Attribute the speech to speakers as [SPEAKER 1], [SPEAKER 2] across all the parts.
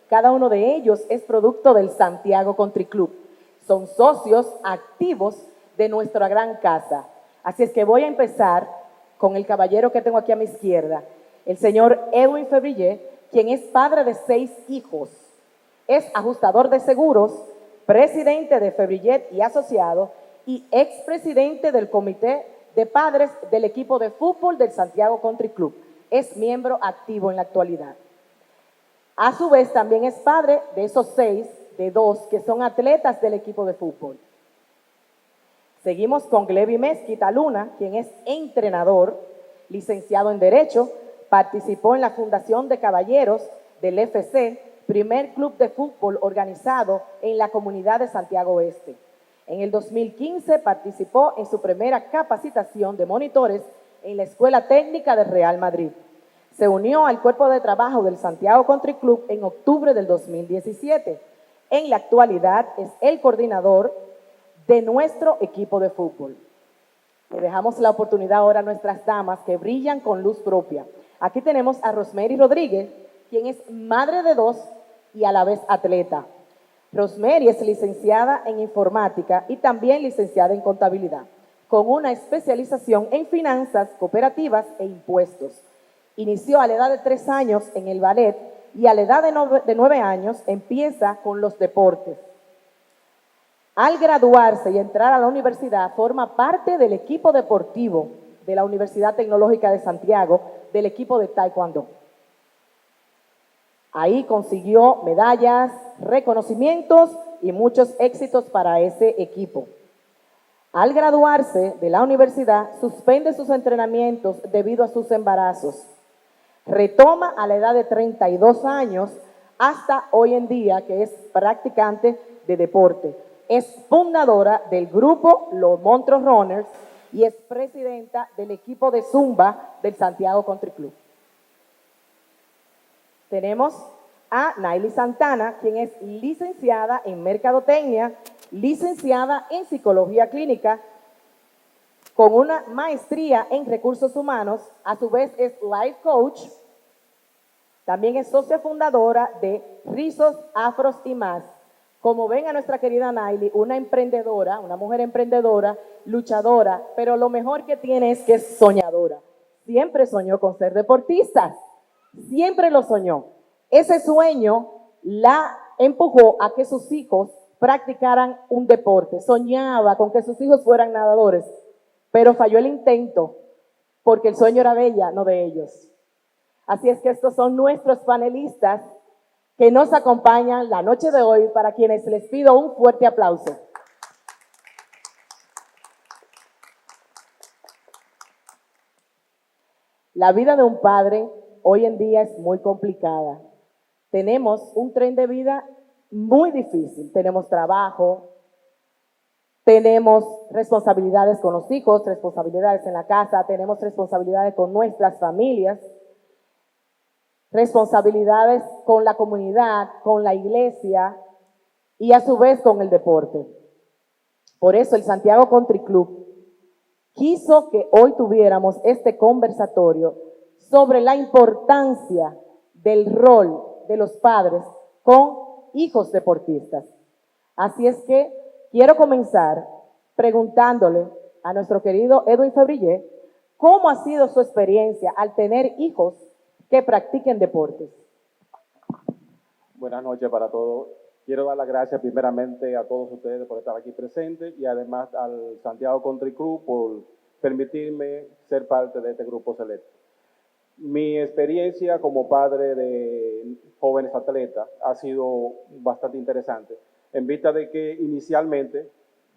[SPEAKER 1] Cada uno de ellos es producto del Santiago Country Club. Son socios activos de nuestra gran casa. Así es que voy a empezar con el caballero que tengo aquí a mi izquierda, el señor Edwin Febrillé, quien es padre de 6 hijos. Es ajustador de seguros, presidente de Febrillet y Asociado y expresidente del comité de padres del equipo de fútbol del Santiago Country Club. Es miembro activo en la actualidad. A su vez, también es padre de esos 6, de 2 que son atletas del equipo de fútbol. Seguimos con Glevi Mezquita Luna, quien es entrenador, licenciado en Derecho, participó en la fundación de caballeros del FC, primer club de fútbol organizado en la comunidad de Santiago Oeste. En el 2015 participó en su primera capacitación de monitores en la Escuela Técnica del Real Madrid. Se unió al cuerpo de trabajo del Santiago Country Club en octubre del 2017. En la actualidad es el coordinador de nuestro equipo de fútbol. Le dejamos la oportunidad ahora a nuestras damas que brillan con luz propia. Aquí tenemos a Rosemary Rodríguez, quien es madre de 2 y a la vez atleta. Rosemary es licenciada en informática y también licenciada en contabilidad, con una especialización en finanzas, cooperativas e impuestos. Inició a la edad de 3 años en el ballet y a la edad de 9 años empieza con los deportes. Al graduarse y entrar a la universidad, forma parte del equipo deportivo de la Universidad Tecnológica de Santiago, del equipo de Taekwondo. Ahí consiguió medallas, reconocimientos y muchos éxitos para ese equipo. Al graduarse de la universidad, suspende sus entrenamientos debido a sus embarazos. Retoma a la edad de 32 años hasta hoy en día, que es practicante de deporte. Es fundadora del grupo Los Montrose Runners y es presidenta del equipo de Zumba del Santiago Country Club. Tenemos a Naily Santana, quien es licenciada en Mercadotecnia, licenciada en Psicología Clínica, con una maestría en Recursos Humanos, a su vez es Life Coach, también es socia fundadora de Rizos, Afros y más. Como ven a nuestra querida Naily, una emprendedora, una mujer emprendedora, luchadora, pero lo mejor que tiene es que es soñadora. Siempre soñó con ser deportista, siempre lo soñó. Ese sueño la empujó a que sus hijos practicaran un deporte. Soñaba con que sus hijos fueran nadadores, pero falló el intento porque el sueño era de ella, no de ellos. Así es que estos son nuestros panelistas que nos acompañan la noche de hoy, para quienes les pido un fuerte aplauso. La vida de un padre hoy en día es muy complicada. Tenemos un tren de vida muy difícil. Tenemos trabajo, tenemos responsabilidades con los hijos, responsabilidades en la casa, tenemos responsabilidades con nuestras familias, responsabilidades con la comunidad, con la iglesia y a su vez con el deporte. Por eso el Santiago Country Club quiso que hoy tuviéramos este conversatorio sobre la importancia del rol de los padres con hijos deportistas. Así es que quiero comenzar preguntándole a nuestro querido Edwin Febrillé cómo ha sido su experiencia al tener hijos que practiquen deportes.
[SPEAKER 2] Buenas noches para todos. Quiero dar las gracias primeramente a todos ustedes por estar aquí presentes y además al Santiago Country Club por permitirme ser parte de este grupo selecto. Mi experiencia como padre de jóvenes atletas ha sido bastante interesante, en vista de que inicialmente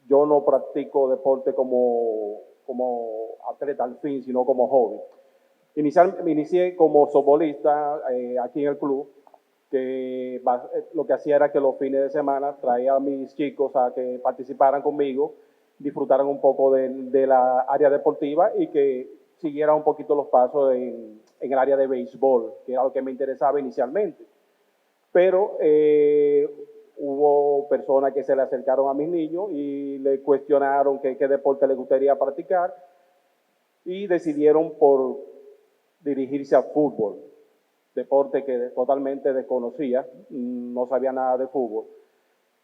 [SPEAKER 2] yo no practico deporte como atleta al fin, sino como hobby. Me inicié como softbolista aquí en el club, que lo que hacía era que los fines de semana traía a mis chicos a que participaran conmigo, disfrutaran un poco de la área deportiva y que siguieran un poquito los pasos en el área de béisbol, que era lo que me interesaba inicialmente. Pero hubo personas que se le acercaron a mis niños y le cuestionaron qué deporte les gustaría practicar y decidieron por dirigirse al fútbol. deporte que totalmente desconocía, no sabía nada de fútbol.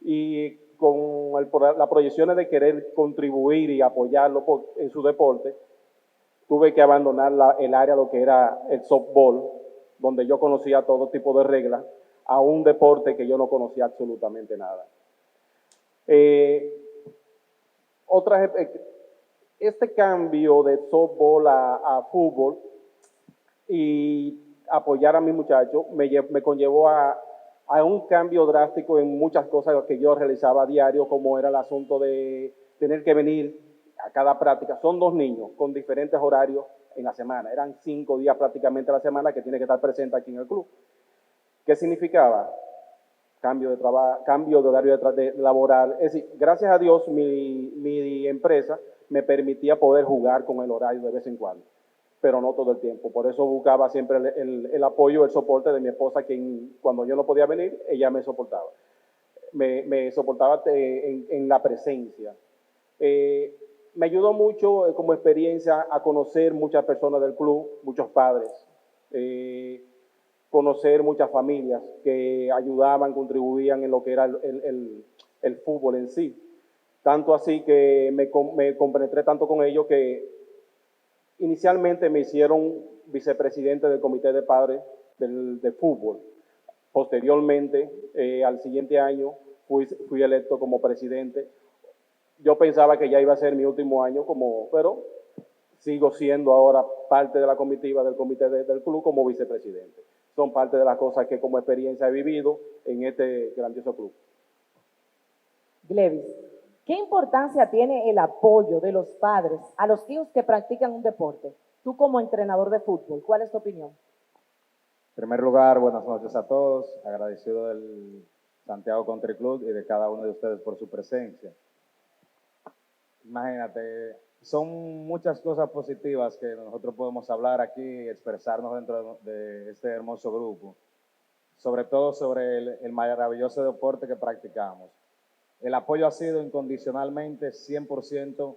[SPEAKER 2] Y con las proyecciones de querer contribuir y apoyarlo en su deporte, tuve que abandonar el área, lo que era el softball, donde yo conocía todo tipo de reglas, a un deporte que yo no conocía absolutamente nada. Este cambio de softball a fútbol y apoyar a mis muchachos me conllevó a un cambio drástico en muchas cosas que yo realizaba a diario, como era el asunto de tener que venir a cada práctica. Son 2 niños con diferentes horarios en la semana. Eran 5 días prácticamente a la semana que tiene que estar presente aquí en el club. ¿Qué significaba? Cambio de trabajo, cambio de horario laboral. Es decir, gracias a Dios mi empresa me permitía poder jugar con el horario de vez en cuando, pero no todo el tiempo. Por eso buscaba siempre el apoyo, el soporte de mi esposa, quien cuando yo no podía venir, ella me soportaba. Me soportaba en la presencia. Me ayudó mucho como experiencia a conocer muchas personas del club, muchos padres, conocer muchas familias que ayudaban, contribuían en lo que era el fútbol en sí. Tanto así que me compenetré tanto con ellos que inicialmente me hicieron vicepresidente del comité de padres de fútbol. Posteriormente, al siguiente año, fui electo como presidente. Yo pensaba que ya iba a ser mi último año, pero sigo siendo ahora parte de la comitiva del comité del club como vicepresidente. Son parte de las cosas que como experiencia he vivido en este grandioso club.
[SPEAKER 1] Glevis, ¿qué importancia tiene el apoyo de los padres a los hijos que practican un deporte? Tú como entrenador de fútbol, ¿cuál es tu opinión?
[SPEAKER 3] En primer lugar, buenas noches a todos. Agradecido del Santiago Country Club y de cada uno de ustedes por su presencia. Imagínate, son muchas cosas positivas que nosotros podemos hablar aquí y expresarnos dentro de este hermoso grupo. Sobre todo sobre el maravilloso deporte que practicamos. El apoyo ha sido incondicionalmente 100%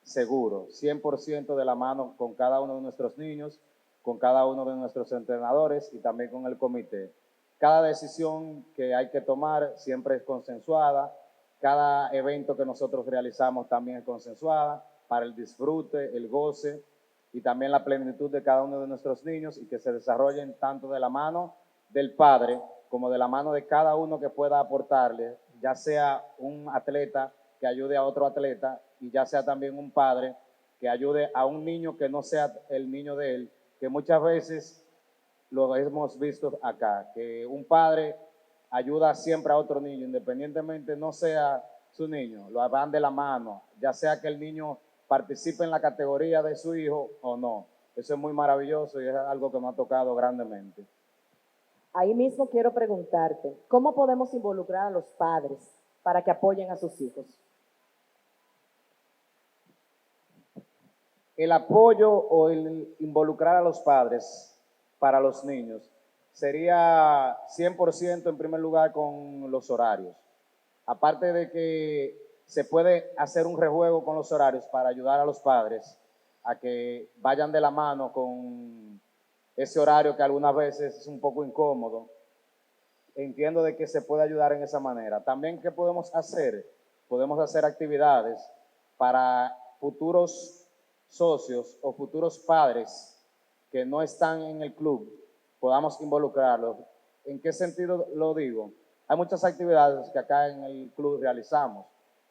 [SPEAKER 3] seguro, 100% de la mano con cada uno de nuestros niños, con cada uno de nuestros entrenadores y también con el comité. Cada decisión que hay que tomar siempre es consensuada, cada evento que nosotros realizamos también es consensuada para el disfrute, el goce y también la plenitud de cada uno de nuestros niños y que se desarrollen tanto de la mano del padre como de la mano de cada uno que pueda aportarle, ya sea un atleta que ayude a otro atleta y ya sea también un padre que ayude a un niño que no sea el niño de él, que muchas veces lo hemos visto acá, que un padre ayuda siempre a otro niño, independientemente no sea su niño, lo van de la mano, ya sea que el niño participe en la categoría de su hijo o no. Eso es muy maravilloso y es algo que me ha tocado grandemente.
[SPEAKER 1] Ahí mismo quiero preguntarte, ¿cómo podemos involucrar a los padres para que apoyen a sus hijos?
[SPEAKER 3] El apoyo o el involucrar a los padres para los niños sería 100% en primer lugar con los horarios. Aparte de que se puede hacer un rejuego con los horarios para ayudar a los padres a que vayan de la mano con ese horario que algunas veces es un poco incómodo. Entiendo de que se puede ayudar en esa manera. También, ¿qué podemos hacer? Podemos hacer actividades para futuros socios o futuros padres que no están en el club, podamos involucrarlos. ¿En qué sentido lo digo? Hay muchas actividades que acá en el club realizamos,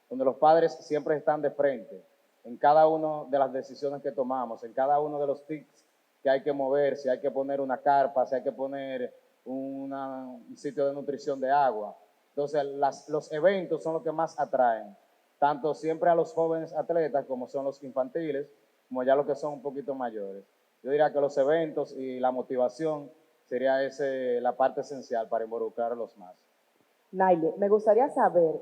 [SPEAKER 3] donde los padres siempre están de frente, en cada una de las decisiones que tomamos, en cada uno de los tics que hay que mover, si hay que poner una carpa, si hay que poner un sitio de nutrición de agua. Entonces, los eventos son los que más atraen, tanto siempre a los jóvenes atletas como son los infantiles, como ya los que son un poquito mayores. Yo diría que los eventos y la motivación sería la parte esencial para involucrar a los más.
[SPEAKER 1] Naile, me gustaría saber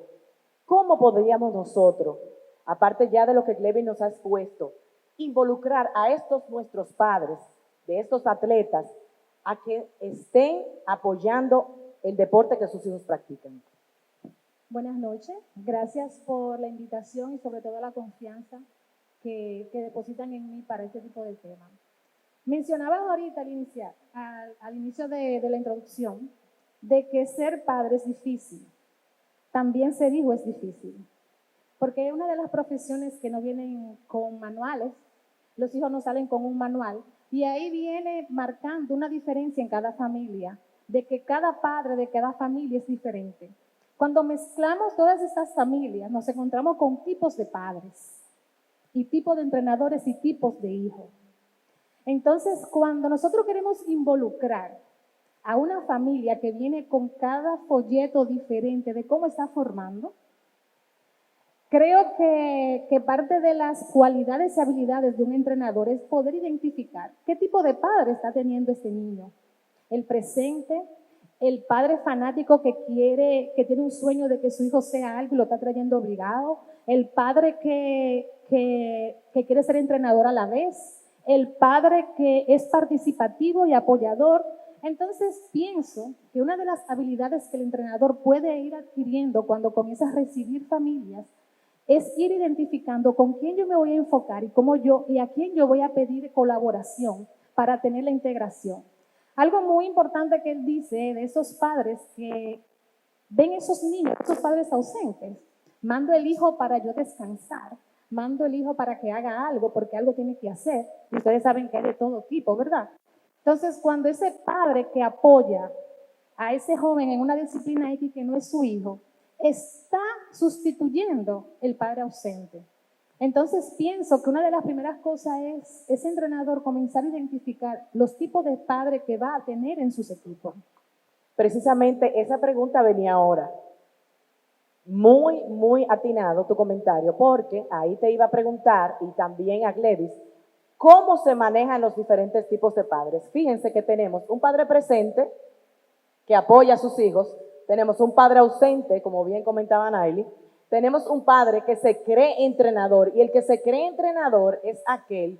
[SPEAKER 1] cómo podríamos nosotros, aparte ya de lo que Glevis nos ha expuesto, involucrar a estos nuestros padres, de estos atletas, a que estén apoyando el deporte que sus hijos practican.
[SPEAKER 4] Buenas noches, gracias por la invitación y sobre todo la confianza que depositan en mí para este tipo de tema. Mencionabas ahorita al inicio de la introducción, de que ser padre es difícil. También ser hijo es difícil. Porque es una de las profesiones que no vienen con manuales. Los hijos no salen con un manual. Y ahí viene marcando una diferencia en cada familia, de que cada padre de cada familia es diferente. Cuando mezclamos todas estas familias, nos encontramos con tipos de padres, y tipos de entrenadores y tipos de hijos. Entonces, cuando nosotros queremos involucrar a una familia que viene con cada folleto diferente de cómo está formando, creo que parte de las cualidades y habilidades de un entrenador es poder identificar qué tipo de padre está teniendo este niño. El presente, el padre fanático que tiene un sueño de que su hijo sea algo y lo está trayendo obligado, el padre que quiere ser entrenador a la vez, el padre que es participativo y apoyador. Entonces pienso que una de las habilidades que el entrenador puede ir adquiriendo cuando comienza a recibir familias es ir identificando con quién yo me voy a enfocar y a quién yo voy a pedir colaboración para tener la integración. Algo muy importante que él dice de esos padres que ven esos niños, esos padres ausentes. Mando el hijo para yo descansar, mando el hijo para que haga algo porque algo tiene que hacer. Y ustedes saben que hay de todo tipo, ¿verdad? Entonces, cuando ese padre que apoya a ese joven en una disciplina X que no es su hijo, está sustituyendo el padre ausente. Entonces pienso que una de las primeras cosas es ese entrenador comenzar a identificar los tipos de padre que va a tener en sus equipos.
[SPEAKER 1] Precisamente esa pregunta venía ahora. Muy, muy atinado tu comentario, porque ahí te iba a preguntar, y también a Gledys, cómo se manejan los diferentes tipos de padres. Fíjense que tenemos un padre presente que apoya a sus hijos, tenemos un padre ausente, como bien comentaba Naily, tenemos un padre que se cree entrenador, y el que se cree entrenador es aquel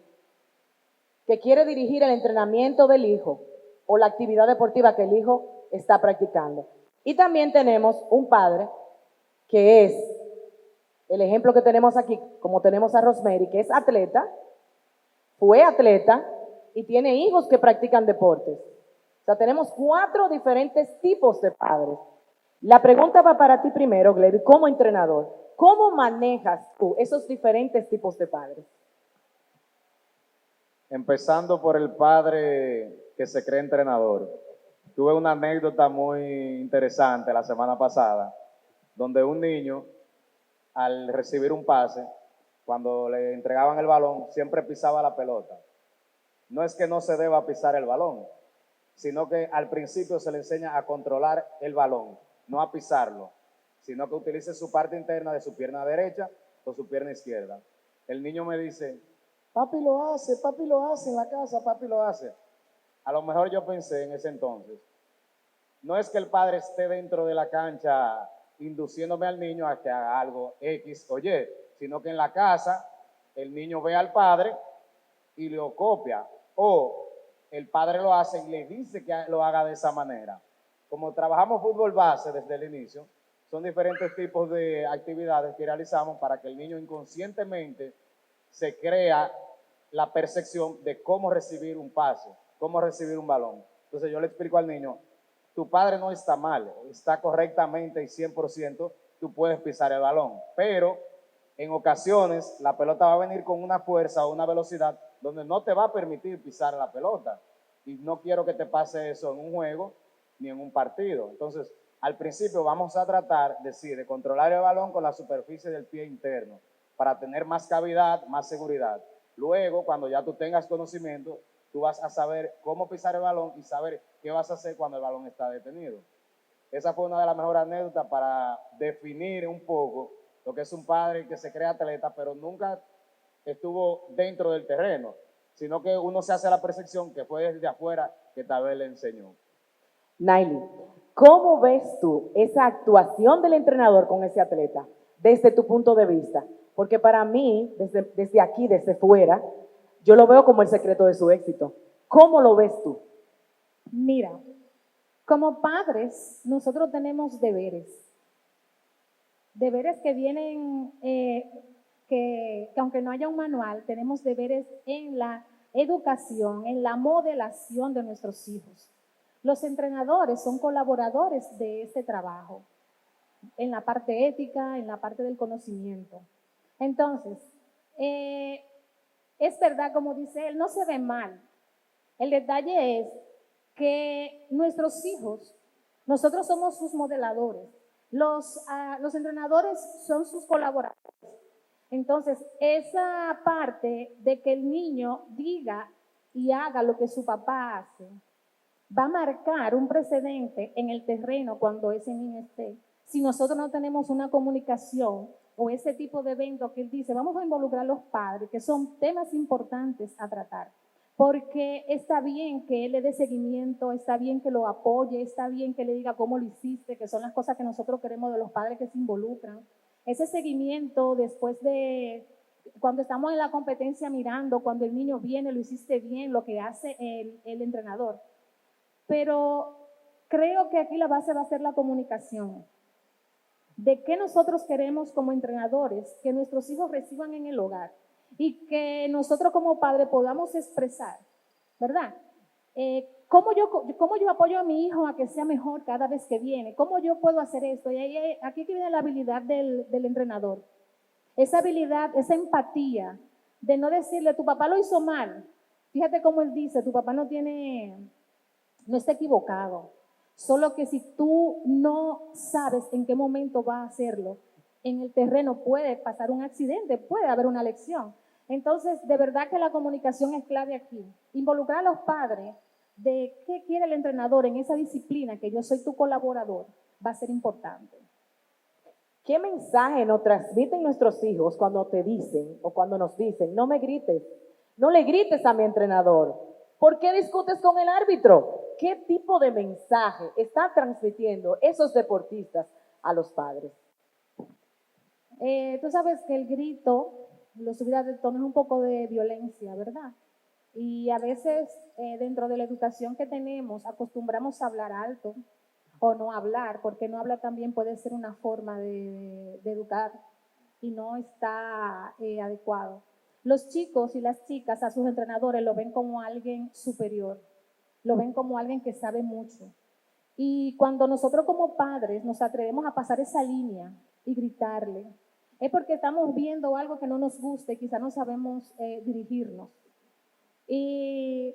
[SPEAKER 1] que quiere dirigir el entrenamiento del hijo o la actividad deportiva que el hijo está practicando. Y también tenemos un padre que es el ejemplo que tenemos aquí, como tenemos a Rosemary, que es atleta, fue atleta y tiene hijos que practican deportes. O sea, tenemos 4 diferentes tipos de padres. La pregunta va para ti primero, Gledys, como entrenador. ¿Cómo manejas tú esos diferentes tipos de padres?
[SPEAKER 3] Empezando por el padre que se cree entrenador. Tuve una anécdota muy interesante la semana pasada, donde un niño, al recibir un pase, cuando le entregaban el balón, siempre pisaba la pelota. No es que no se deba pisar el balón, sino que al principio se le enseña a controlar el balón, no a pisarlo, sino que utilice su parte interna de su pierna derecha o su pierna izquierda. El niño me dice, papi lo hace en la casa, papi lo hace. A lo mejor yo pensé en ese entonces, no es que el padre esté dentro de la cancha induciéndome al niño a que haga algo X o Y, sino que en la casa el niño ve al padre y lo copia, o el padre lo hace y le dice que lo haga de esa manera. Como trabajamos fútbol base desde el inicio, son diferentes tipos de actividades que realizamos para que el niño inconscientemente se crea la percepción de cómo recibir un pase, cómo recibir un balón. Entonces yo le explico al niño, tu padre no está mal, está correctamente y 100%, tú puedes pisar el balón, pero en ocasiones la pelota va a venir con una fuerza o una velocidad donde no te va a permitir pisar la pelota. Y no quiero que te pase eso en un juego ni en un partido. Entonces, al principio vamos a tratar de controlar el balón con la superficie del pie interno para tener más cavidad, más seguridad. Luego, cuando ya tú tengas conocimiento, tú vas a saber cómo pisar el balón y saber qué vas a hacer cuando el balón está detenido. Esa fue una de las mejores anécdotas para definir un poco lo que es un padre que se cree atleta, pero nunca estuvo dentro del terreno, sino que uno se hace la percepción que fue desde afuera que tal vez le enseñó.
[SPEAKER 1] Naily, ¿cómo ves tú esa actuación del entrenador con ese atleta desde tu punto de vista? Porque para mí, desde aquí, desde fuera, yo lo veo como el secreto de su éxito. ¿Cómo lo ves tú?
[SPEAKER 4] Mira, como padres, nosotros tenemos deberes. Deberes que vienen, que aunque no haya un manual, tenemos deberes en la educación, en la modelación de nuestros hijos. Los entrenadores son colaboradores de este trabajo, en la parte ética, en la parte del conocimiento. Entonces, es verdad, como dice él, no se ve mal. El detalle es que nuestros hijos, nosotros somos sus modeladores, los entrenadores son sus colaboradores. Entonces, esa parte de que el niño diga y haga lo que su papá hace, va a marcar un precedente en el terreno cuando ese niño esté. Si nosotros no tenemos una comunicación o ese tipo de evento que él dice, vamos a involucrar a los padres, que son temas importantes a tratar. Porque está bien que él le dé seguimiento, está bien que lo apoye, está bien que le diga cómo lo hiciste, que son las cosas que nosotros queremos de los padres que se involucran. Ese seguimiento después de, cuando estamos en la competencia mirando, cuando el niño viene, lo hiciste bien, lo que hace el entrenador. Pero creo que aquí la base va a ser la comunicación. De qué nosotros queremos como entrenadores que nuestros hijos reciban en el hogar y que nosotros como padres podamos expresar, ¿verdad? ¿Cómo yo apoyo a mi hijo a que sea mejor cada vez que viene? ¿Cómo yo puedo hacer esto? Y aquí viene la habilidad del entrenador. Esa habilidad, esa empatía de no decirle, tu papá lo hizo mal. Fíjate cómo él dice, tu papá no está equivocado. Solo que si tú no sabes en qué momento va a hacerlo, en el terreno puede pasar un accidente, puede haber una lección. Entonces, de verdad que la comunicación es clave aquí. Involucrar a los padres de qué quiere el entrenador en esa disciplina, que yo soy tu colaborador, va a ser importante.
[SPEAKER 1] ¿Qué mensaje nos transmiten nuestros hijos cuando te dicen o cuando nos dicen, no me grites, no le grites a mi entrenador? ¿Por qué discutes con el árbitro? ¿Qué tipo de mensaje están transmitiendo esos deportistas a los padres?
[SPEAKER 4] Tú sabes que el grito, la subida de tono es un poco de violencia, ¿verdad? Y a veces dentro de la educación que tenemos acostumbramos a hablar alto o no hablar, porque no hablar también puede ser una forma de educar y no está adecuado. Los chicos y las chicas a sus entrenadores lo ven como alguien superior, lo ven como alguien que sabe mucho. Y cuando nosotros como padres nos atrevemos a pasar esa línea y gritarle, es porque estamos viendo algo que no nos gusta y quizá no sabemos dirigirnos. Y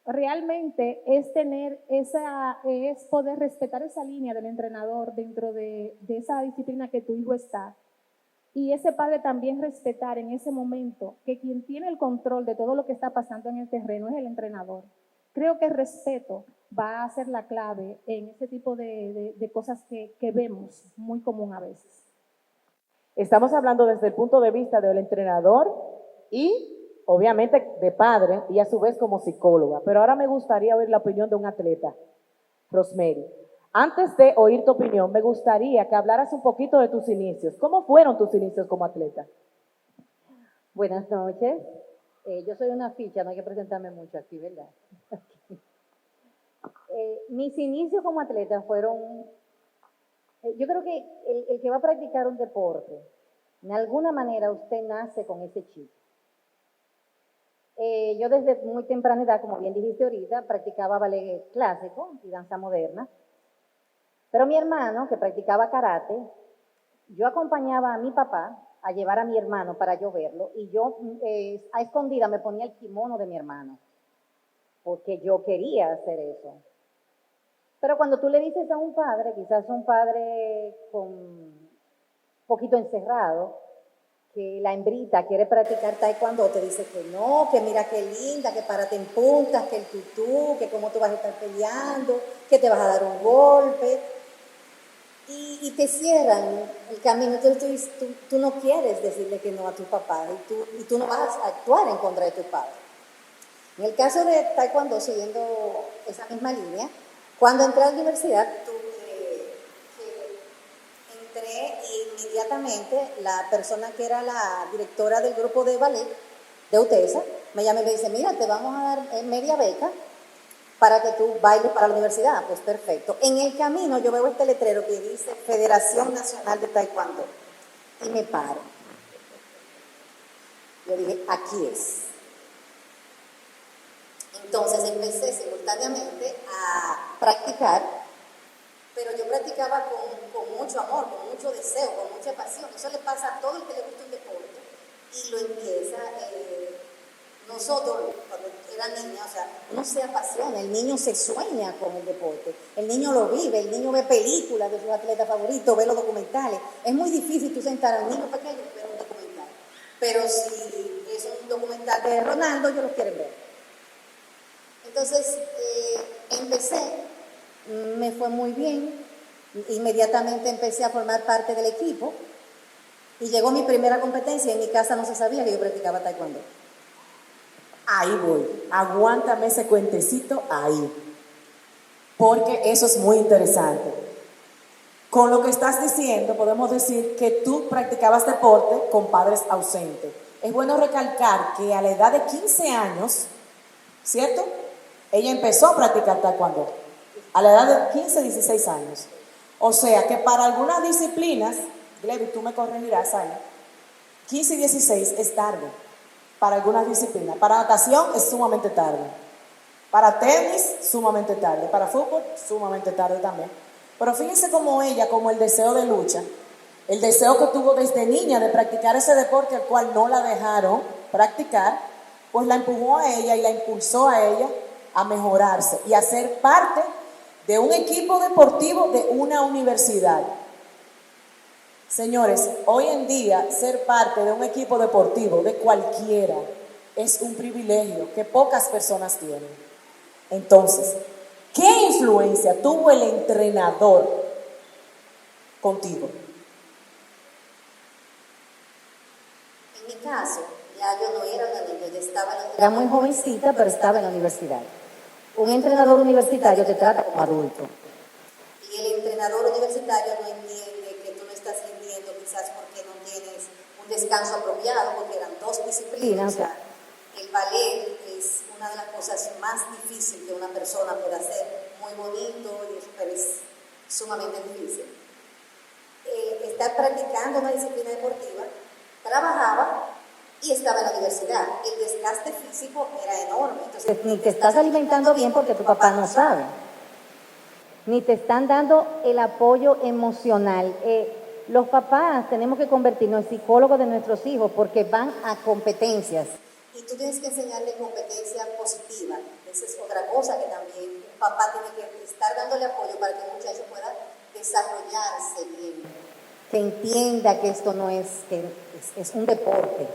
[SPEAKER 4] realmente es poder respetar esa línea del entrenador dentro de esa disciplina que tu hijo está. Y ese padre también respetar en ese momento que quien tiene el control de todo lo que está pasando en el terreno es el entrenador. Creo que el respeto va a ser la clave en ese tipo de cosas que vemos muy común a veces.
[SPEAKER 1] Estamos hablando desde el punto de vista del entrenador y obviamente de padre y a su vez como psicóloga. Pero ahora me gustaría oír la opinión de un atleta, Rosemary. Antes de oír tu opinión, me gustaría que hablaras un poquito de tus inicios. ¿Cómo fueron tus inicios como atleta?
[SPEAKER 5] Buenas noches. Yo soy una ficha, no hay que presentarme mucho aquí, ¿verdad? Mis inicios como atleta fueron, yo creo que el que va a practicar un deporte, de alguna manera usted nace con ese chip. Yo desde muy temprana edad, como bien dijiste ahorita, practicaba ballet clásico y danza moderna. Pero mi hermano, que practicaba karate, yo acompañaba a mi papá a llevar a mi hermano para yo verlo y yo a escondida me ponía el kimono de mi hermano, porque yo quería hacer eso. Pero cuando tú le dices a un padre, quizás un padre un poquito encerrado, que la hembrita quiere practicar taekwondo, te dice que no, que mira qué linda, que párate en puntas, que el tutú, que cómo tú vas a estar peleando, que te vas a dar un golpe. Y te cierran el camino. Entonces tú no quieres decirle que no a tu papá y tú no vas a actuar en contra de tu padre. En el caso de taekwondo, siguiendo esa misma línea, cuando entré a la universidad, entré inmediatamente, la persona que era la directora del grupo de ballet de UTESA, me llama y me dice, mira, te vamos a dar media beca para que tú bailes para la universidad. Pues perfecto. En el camino yo veo este letrero que dice Federación Nacional de Taekwondo y me paro. Yo dije, aquí es.
[SPEAKER 6] Entonces empecé simultáneamente a practicar, pero yo practicaba con mucho amor, con mucho deseo, con mucha pasión. Eso le pasa a todo el que le gusta un deporte y lo empieza. Nosotros, cuando era niña, o sea, uno se apasiona, el niño se sueña con el deporte, el niño lo vive, el niño ve películas de sus atletas favoritos, ve los documentales. Es muy difícil tú sentar a un niño pequeño y ver un documental, pero si es un documental de Ronaldo, ellos lo quieren ver. Entonces, empecé, me fue muy bien, inmediatamente empecé a formar parte del equipo y llegó mi primera competencia. En mi casa no se sabía que yo practicaba taekwondo.
[SPEAKER 1] Ahí voy. Aguántame ese cuentecito ahí. Porque eso es muy interesante. Con lo que estás diciendo, podemos decir que tú practicabas deporte con padres ausentes. Es bueno recalcar que a la edad de 15 años, ¿cierto? Ella empezó a practicar taekwondo. A la edad de 15, 16 años. O sea que para algunas disciplinas, Glevi, tú me corregirás ahí, 15 y 16 es tarde. Para algunas disciplinas. Para natación es sumamente tarde. Para tenis, sumamente tarde. Para fútbol, sumamente tarde también. Pero fíjense como ella, como el deseo de lucha, el deseo que tuvo desde niña de practicar ese deporte al cual no la dejaron practicar, pues la empujó a ella y la impulsó a ella a mejorarse y a ser parte de un equipo deportivo de una universidad. Señores, hoy en día ser parte de un equipo deportivo de cualquiera es un privilegio que pocas personas tienen. Entonces, ¿qué influencia tuvo el entrenador contigo?
[SPEAKER 6] En mi caso, ya yo no era una niña, yo
[SPEAKER 5] Era muy jovencita, pero estaba en la universidad. Un entrenador universitario te trata como adulto.
[SPEAKER 6] Y el entrenador universitario no entiende que tú no estás rindiendo quizás porque no tienes un descanso apropiado, porque eran dos disciplinas. O sea, el ballet es una de las cosas más difíciles que una persona puede hacer, muy bonito, pero es sumamente difícil. Estar practicando una disciplina deportiva, trabajaba y estaba en la universidad. El desgaste físico era enorme. Entonces,
[SPEAKER 5] Ni te estás alimentando bien porque tu papá no sabe. Ni te están dando el apoyo emocional. Los papás tenemos que convertirnos en psicólogos de nuestros hijos porque van a competencias.
[SPEAKER 6] Y tú tienes que enseñarle competencia positiva. Esa es otra cosa que también un papá tiene que estar dándole apoyo para que el muchacho pueda desarrollarse bien.
[SPEAKER 5] Que entienda que esto no es, que es un deporte.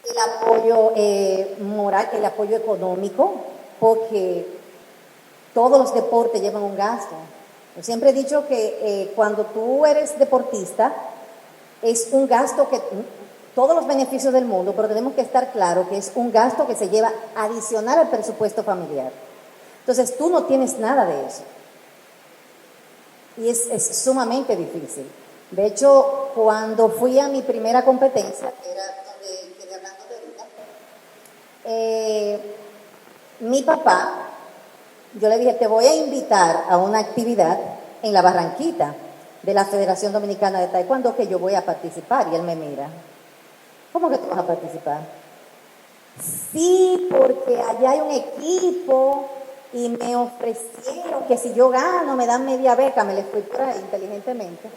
[SPEAKER 5] El apoyo moral, el apoyo económico, porque todos los deportes llevan un gasto. Yo siempre he dicho que cuando tú eres deportista, es un gasto que todos los beneficios del mundo, pero tenemos que estar claro que es un gasto que se lleva adicional al presupuesto familiar. Entonces tú no tienes nada de eso. Y es sumamente difícil. De hecho, cuando fui a mi primera competencia,
[SPEAKER 6] Que era donde quedé hablando de ahorita,
[SPEAKER 5] mi papá, yo le dije, te voy a invitar a una actividad en la Barranquita de la Federación Dominicana de Taekwondo que yo voy a participar. Y él me mira, ¿cómo que tú vas a participar? Sí, porque allá hay un equipo y me ofrecieron que si yo gano me dan media beca, me les fui por ahí inteligentemente.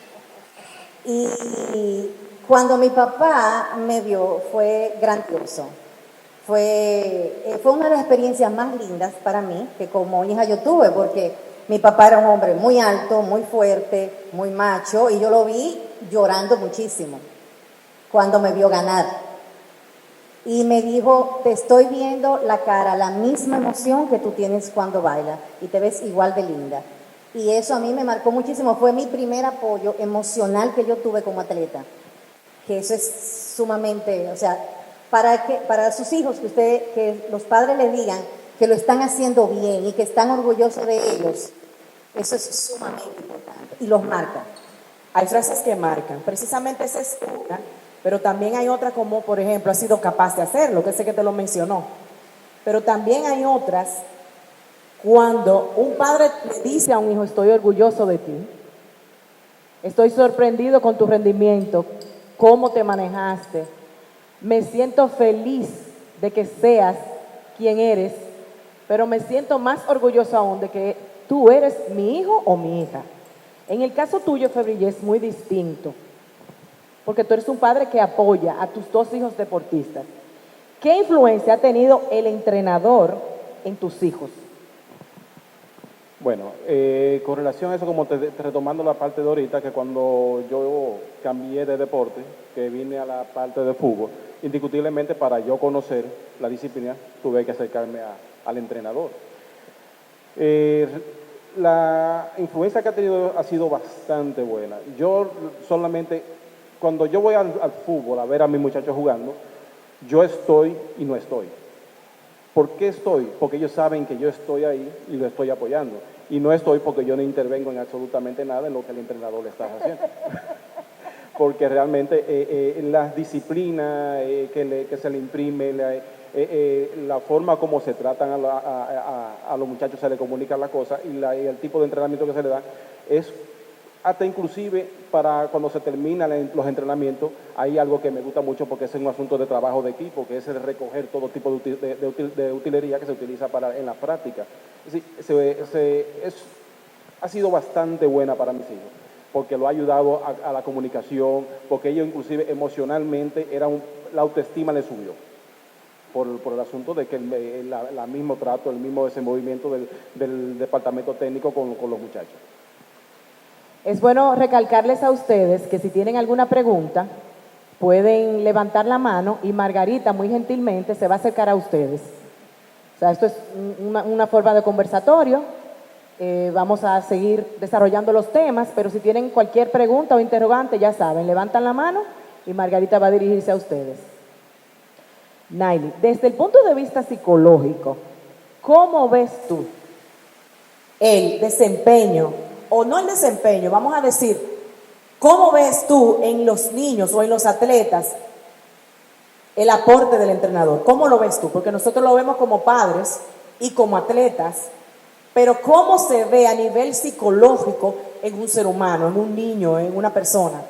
[SPEAKER 5] Y cuando mi papá me vio fue grandioso. Fue una de las experiencias más lindas para mí que como hija yo tuve, porque mi papá era un hombre muy alto, muy fuerte, muy macho, y yo lo vi llorando muchísimo cuando me vio ganar. Y me dijo, te estoy viendo la cara, la misma emoción que tú tienes cuando bailas, y te ves igual de linda. Y eso a mí me marcó muchísimo, fue mi primer apoyo emocional que yo tuve como atleta. Que eso es sumamente, o sea, para sus hijos, que los padres les digan que lo están haciendo bien y que están orgullosos de ellos, eso es sumamente importante y los marca.
[SPEAKER 1] Hay frases que marcan, precisamente esa es una, pero también hay otra como, por ejemplo, has sido capaz de hacerlo, que sé que te lo mencionó, pero también hay otras cuando un padre le dice a un hijo, estoy orgulloso de ti, estoy sorprendido con tu rendimiento, cómo te manejaste, me siento feliz de que seas quien eres pero me siento más orgulloso aún de que tú eres mi hijo o mi hija. En el caso tuyo, Febrille, es muy distinto, porque tú eres un padre que apoya a tus dos hijos deportistas. ¿Qué influencia ha tenido el entrenador en tus hijos?
[SPEAKER 2] Bueno, con relación a eso, como retomando la parte de ahorita, que cuando yo cambié de deporte, que vine a la parte de fútbol, indiscutiblemente para yo conocer la disciplina, tuve que acercarme al entrenador. La influencia que ha tenido ha sido bastante buena. Yo solamente, cuando yo voy al fútbol a ver a mis muchachos jugando, yo estoy y no estoy. ¿Por qué estoy? Porque ellos saben que yo estoy ahí y lo estoy apoyando. Y no estoy porque yo no intervengo en absolutamente nada en lo que el entrenador le está haciendo. Porque realmente las disciplinas que se le imprime, la forma como se tratan a los muchachos, se le comunican las cosas y el tipo de entrenamiento que se le da es hasta inclusive para cuando se terminan los entrenamientos, hay algo que me gusta mucho porque es un asunto de trabajo de equipo, que es el recoger todo tipo de utilería que se utiliza en la práctica. Ha sido bastante buena para mis hijos, porque lo ha ayudado a la comunicación, porque ellos inclusive emocionalmente la autoestima le subió. Por el asunto de que el mismo trato, el mismo desenvolvimiento del departamento técnico con los muchachos.
[SPEAKER 1] Es bueno recalcarles a ustedes que si tienen alguna pregunta, pueden levantar la mano y Margarita muy gentilmente se va a acercar a ustedes. O sea, esto es una forma de conversatorio. Vamos a seguir desarrollando los temas, pero si tienen cualquier pregunta o interrogante, ya saben, levantan la mano y Margarita va a dirigirse a ustedes. Naily, desde el punto de vista psicológico, ¿cómo ves tú el desempeño, o no el desempeño, vamos a decir, cómo ves tú en los niños o en los atletas el aporte del entrenador? ¿Cómo lo ves tú? Porque nosotros lo vemos como padres y como atletas, pero ¿cómo se ve a nivel psicológico en un ser humano, en un niño, en una persona?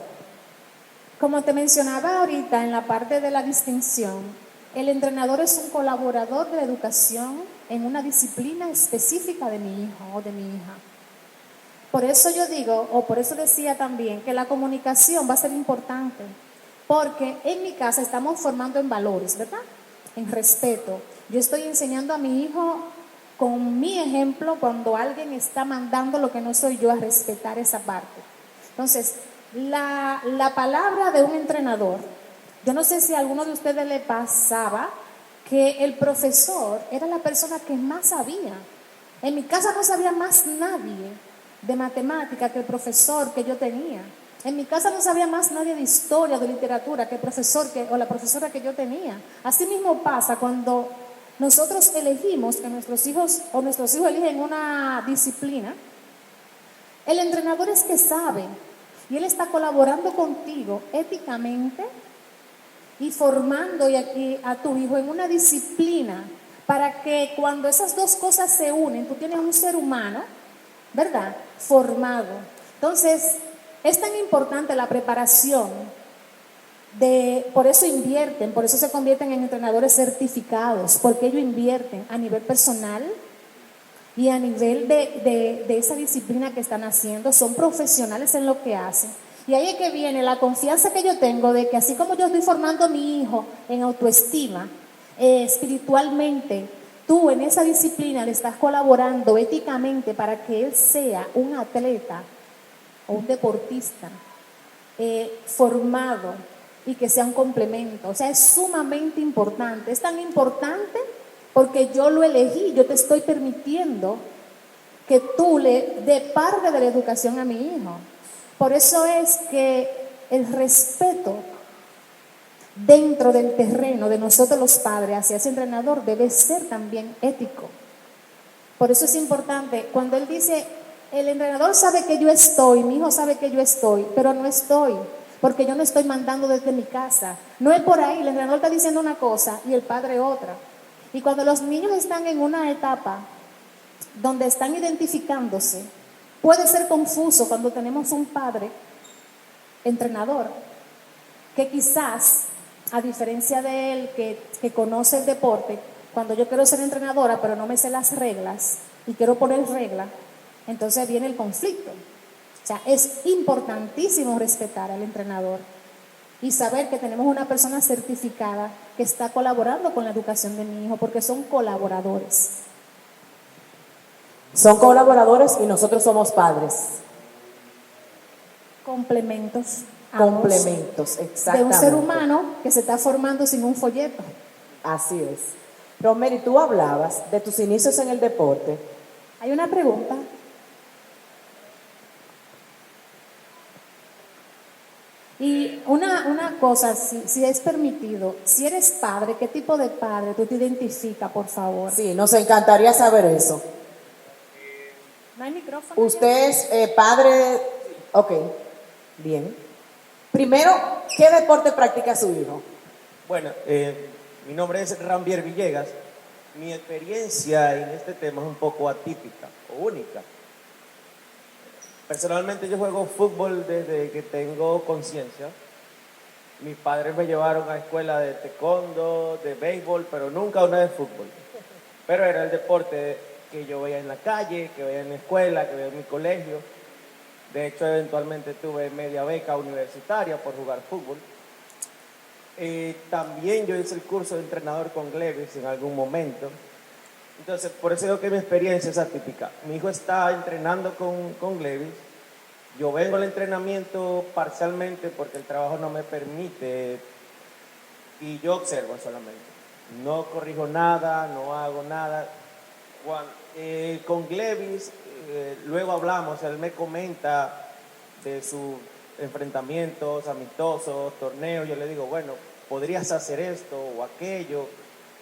[SPEAKER 4] Como te mencionaba ahorita en la parte de la distinción, el entrenador es un colaborador de la educación en una disciplina específica de mi hijo o de mi hija. Por eso yo digo, o por eso decía también, que la comunicación va a ser importante, porque en mi casa estamos formando en valores, ¿verdad? En respeto. Yo estoy enseñando a mi hijo con mi ejemplo cuando alguien está mandando lo que no soy yo a respetar esa parte. Entonces, la palabra de un entrenador, yo no sé si a alguno de ustedes le pasaba que el profesor era la persona que más sabía. En mi casa no sabía más nadie de matemática que el profesor que yo tenía. En mi casa no sabía más nadie de historia, de literatura que el profesor o la profesora que yo tenía. Así mismo pasa cuando nosotros elegimos que nuestros hijos eligen una disciplina. El entrenador es que sabe y él está colaborando contigo éticamente y formando a tu hijo en una disciplina para que cuando esas dos cosas se unen, tú tienes un ser humano, ¿verdad?, formado. Entonces, es tan importante la preparación, por eso invierten, por eso se convierten en entrenadores certificados, porque ellos invierten a nivel personal y a nivel de esa disciplina que están haciendo, son profesionales en lo que hacen. Y ahí es que viene la confianza que yo tengo de que así como yo estoy formando a mi hijo en autoestima, espiritualmente, tú en esa disciplina le estás colaborando éticamente para que él sea un atleta o un deportista formado y que sea un complemento. O sea, es sumamente importante. Es tan importante porque yo lo elegí, yo te estoy permitiendo que tú le dé parte de la educación a mi hijo. Por eso es que el respeto dentro del terreno de nosotros los padres hacia ese entrenador debe ser también ético. Por eso es importante, cuando él dice, el entrenador sabe que yo estoy, mi hijo sabe que yo estoy, pero no estoy, porque yo no estoy mandando desde mi casa. No es por ahí, el entrenador está diciendo una cosa y el padre otra. Y cuando los niños están en una etapa donde están identificándose, puede ser confuso cuando tenemos un padre entrenador que quizás, a diferencia de él, que conoce el deporte, Cuando yo quiero ser entrenadora, pero no me sé las reglas y quiero poner reglas, entonces viene el conflicto. O sea, es importantísimo respetar al entrenador y saber que tenemos una persona certificada que está colaborando con la educación de mi hijo, porque son colaboradores.
[SPEAKER 1] Son colaboradores y nosotros somos padres.
[SPEAKER 4] Complementos. Ambos,
[SPEAKER 1] Complementos,
[SPEAKER 4] de
[SPEAKER 1] exactamente.
[SPEAKER 4] un ser humano que se está formando sin un folleto.
[SPEAKER 1] Así es. Romery, tú hablabas de tus inicios en el deporte.
[SPEAKER 4] Hay una pregunta. Y una cosa, si es permitido, si eres padre, ¿qué tipo de padre tú te identificas, por favor?
[SPEAKER 1] Sí, nos encantaría saber eso.
[SPEAKER 4] ¿No hay micrófono?
[SPEAKER 1] Usted es padre. Ok, bien. Primero, ¿qué deporte practica su hijo?
[SPEAKER 7] Bueno, mi nombre es Rambier Villegas. Mi experiencia en este tema es un poco atípica o única. Personalmente yo juego fútbol desde que tengo conciencia. Mis padres me llevaron a escuela de taekwondo, de béisbol, pero nunca una de fútbol. Pero era el deporte que yo veía en la calle, que veía en la escuela, que veía en mi colegio. De hecho, eventualmente tuve media beca universitaria por jugar fútbol. También yo hice el curso de entrenador con Glevis en algún momento. Entonces, por eso digo que mi experiencia es atípica. Mi hijo está entrenando con Glevis. Yo vengo al entrenamiento parcialmente porque el trabajo no me permite y yo observo solamente. No corrijo nada, no hago nada. Con Glevis, luego hablamos, él me comenta de sus enfrentamientos amistosos, torneos. Yo le digo, bueno, podrías hacer esto o aquello.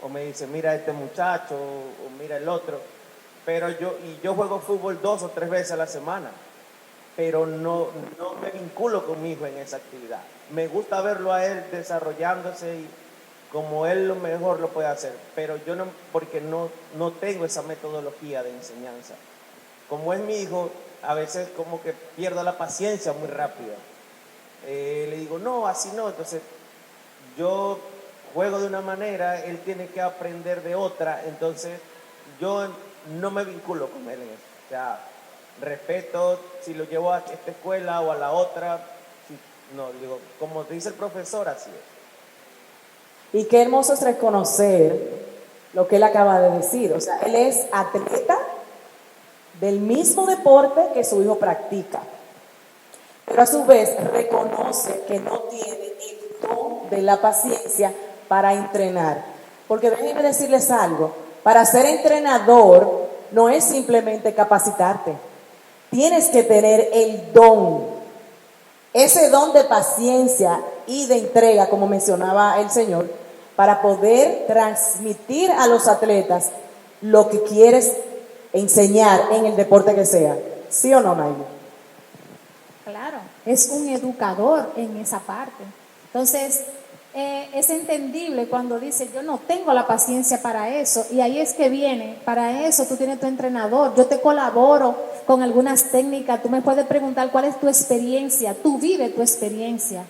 [SPEAKER 7] O me dice, mira este muchacho, o mira el otro. Pero yo juego fútbol 2 o 3 veces a la semana, pero no me vinculo con mi hijo en esa actividad. Me gusta verlo a él desarrollándose y como él lo mejor lo puede hacer, pero yo no, porque no tengo esa metodología de enseñanza. Como es mi hijo, a veces como que pierdo la paciencia muy rápido. Le digo, no, así no. Entonces, yo juego de una manera, él tiene que aprender de otra, entonces yo no me vinculo con él en eso. O sea, respeto si lo llevo a esta escuela o a la otra. No, digo, como te dice el profesor, así es.
[SPEAKER 1] Y qué hermoso es reconocer lo que él acaba de decir. O sea, él es atleta del mismo deporte que su hijo practica, pero a su vez reconoce que no tiene el don de la paciencia para entrenar. Porque déjenme decirles algo, para ser entrenador no es simplemente capacitarte, tienes que tener el don, ese don de paciencia y de entrega, como mencionaba el Señor, para poder transmitir a los atletas lo que quieres enseñar en el deporte que sea. ¿Sí o no, Naila?
[SPEAKER 4] Claro, es un educador en esa parte. Entonces, es entendible cuando dice, yo no tengo la paciencia para eso, y ahí es que viene, para eso tú tienes tu entrenador, yo te colaboro con algunas técnicas, tú me puedes preguntar cuál es tu experiencia, tú vives tu experiencia.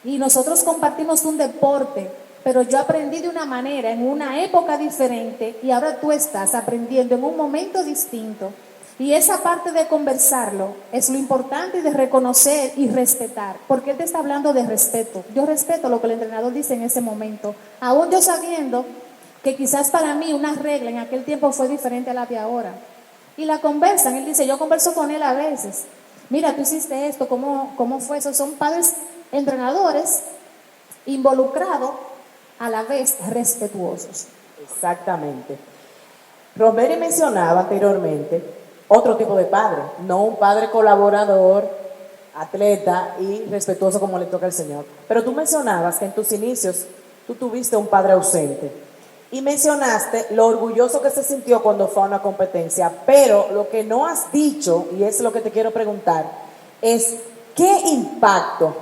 [SPEAKER 4] Y nosotros compartimos un deporte, pero yo aprendí de una manera, en una época diferente, y ahora tú estás aprendiendo en un momento distinto. Y esa parte de conversarlo es lo importante, de reconocer y respetar, porque él te está hablando de respeto. Yo respeto lo que el entrenador dice en ese momento, aún yo sabiendo que quizás para mí una regla en aquel tiempo fue diferente a la de ahora. Y la conversan, él dice, yo converso con él a veces. Mira, tú hiciste esto, ¿cómo fue eso? Son padres entrenadores involucrados, a la vez respetuosos.
[SPEAKER 1] Exactamente. Romery mencionaba anteriormente otro tipo de padre, no un padre colaborador, atleta y respetuoso como le toca al Señor. Pero tú mencionabas que en tus inicios tú tuviste un padre ausente y mencionaste lo orgulloso que se sintió cuando fue a una competencia, pero lo que no has dicho, y es lo que te quiero preguntar, es ¿qué impacto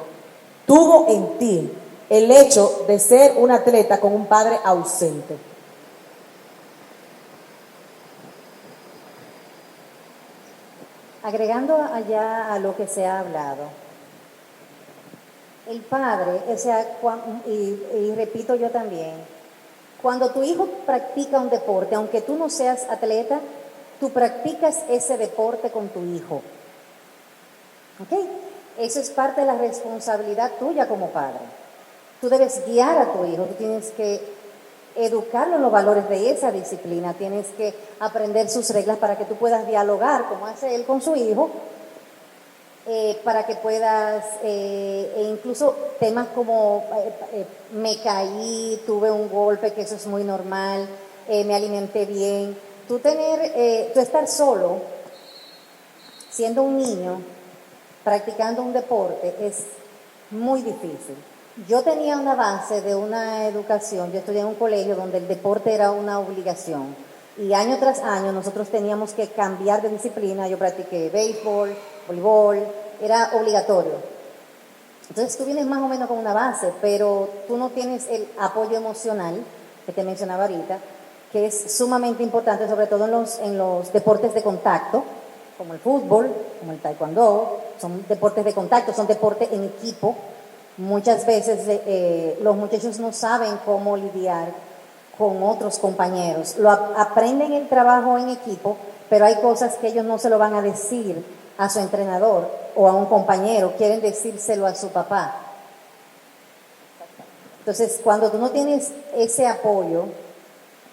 [SPEAKER 1] tuvo en ti el hecho de ser un atleta con un padre ausente?
[SPEAKER 5] Agregando allá a lo que se ha hablado, el padre, o sea, y repito yo también, Cuando tu hijo practica un deporte, aunque tú no seas atleta, tú practicas ese deporte con tu hijo. ¿Ok? Eso es parte de la responsabilidad tuya como padre. Tú debes guiar a tu hijo, tú tienes que educarlo en los valores de esa disciplina, tienes que aprender sus reglas para que tú puedas dialogar como hace él con su hijo, para que puedas, e incluso temas como me caí, tuve un golpe, que eso es muy normal, me alimenté bien. Tú estar solo, siendo un niño, practicando un deporte, es muy difícil. Yo tenía una base de una educación, yo estudié en un colegio donde el deporte era una obligación y año tras año nosotros teníamos que cambiar de disciplina. Yo practiqué béisbol, voleibol, era obligatorio. Entonces tú vienes más o menos con una base, pero tú no tienes el apoyo emocional que te mencionaba ahorita, que es sumamente importante, sobre todo en los deportes de contacto, como el fútbol, como el taekwondo. Son deportes de contacto, son deportes en equipo. Muchas veces los muchachos no saben cómo lidiar con otros compañeros. Aprenden el trabajo en equipo, pero hay cosas que ellos no se lo van a decir a su entrenador o a un compañero, quieren decírselo a su papá. Entonces, cuando tú no tienes ese apoyo,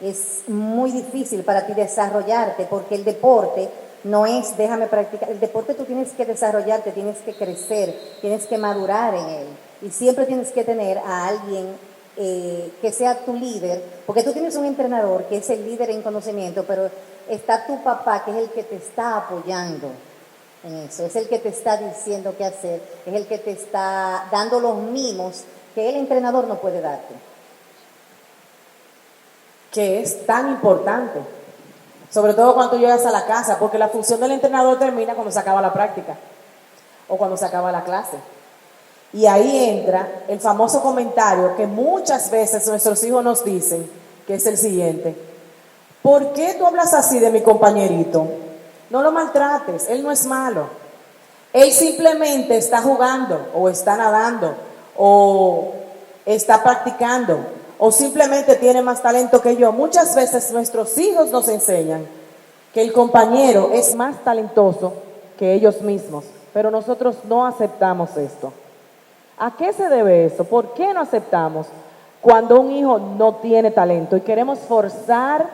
[SPEAKER 5] es muy difícil para ti desarrollarte, porque el deporte no es déjame practicar. El deporte tú tienes que desarrollarte, tienes que crecer, tienes que madurar en él. Y siempre tienes que tener a alguien que sea tu líder, porque tú tienes un entrenador que es el líder en conocimiento, pero está tu papá, que es el que te está apoyando en eso, es el que te está diciendo qué hacer, es el que te está dando los mimos que el entrenador no puede darte.
[SPEAKER 1] Que es tan importante, sobre todo cuando tú llegas a la casa, porque la función del entrenador termina cuando se acaba la práctica o cuando se acaba la clase. Y ahí entra el famoso comentario que muchas veces nuestros hijos nos dicen, que es el siguiente: ¿por qué tú hablas así de mi compañerito? No lo maltrates, él no es malo. Él simplemente está jugando o está nadando o está practicando o simplemente tiene más talento que yo. Muchas veces nuestros hijos nos enseñan que el compañero es más talentoso que ellos mismos, pero nosotros no aceptamos esto. ¿A qué se debe eso? ¿Por qué no aceptamos cuando un hijo no tiene talento y queremos forzar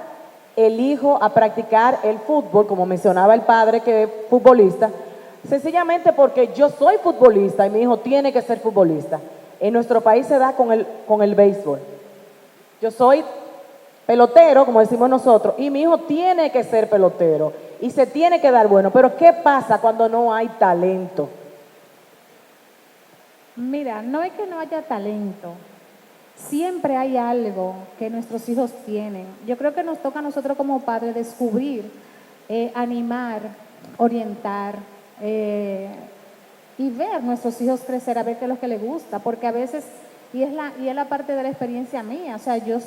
[SPEAKER 1] el hijo a practicar el fútbol, como mencionaba el padre que es futbolista, sencillamente porque yo soy futbolista y mi hijo tiene que ser futbolista? En nuestro país se da con el béisbol. Yo soy pelotero, como decimos nosotros, y mi hijo tiene que ser pelotero y se tiene que dar bueno. Pero ¿qué pasa cuando no hay talento?
[SPEAKER 4] Mira, no es que no haya talento, siempre hay algo que nuestros hijos tienen. Yo creo que nos toca a nosotros como padres descubrir, animar, orientar y ver a nuestros hijos crecer, a ver qué es lo que les gusta, porque a veces, y es la parte de la experiencia mía, o sea, yo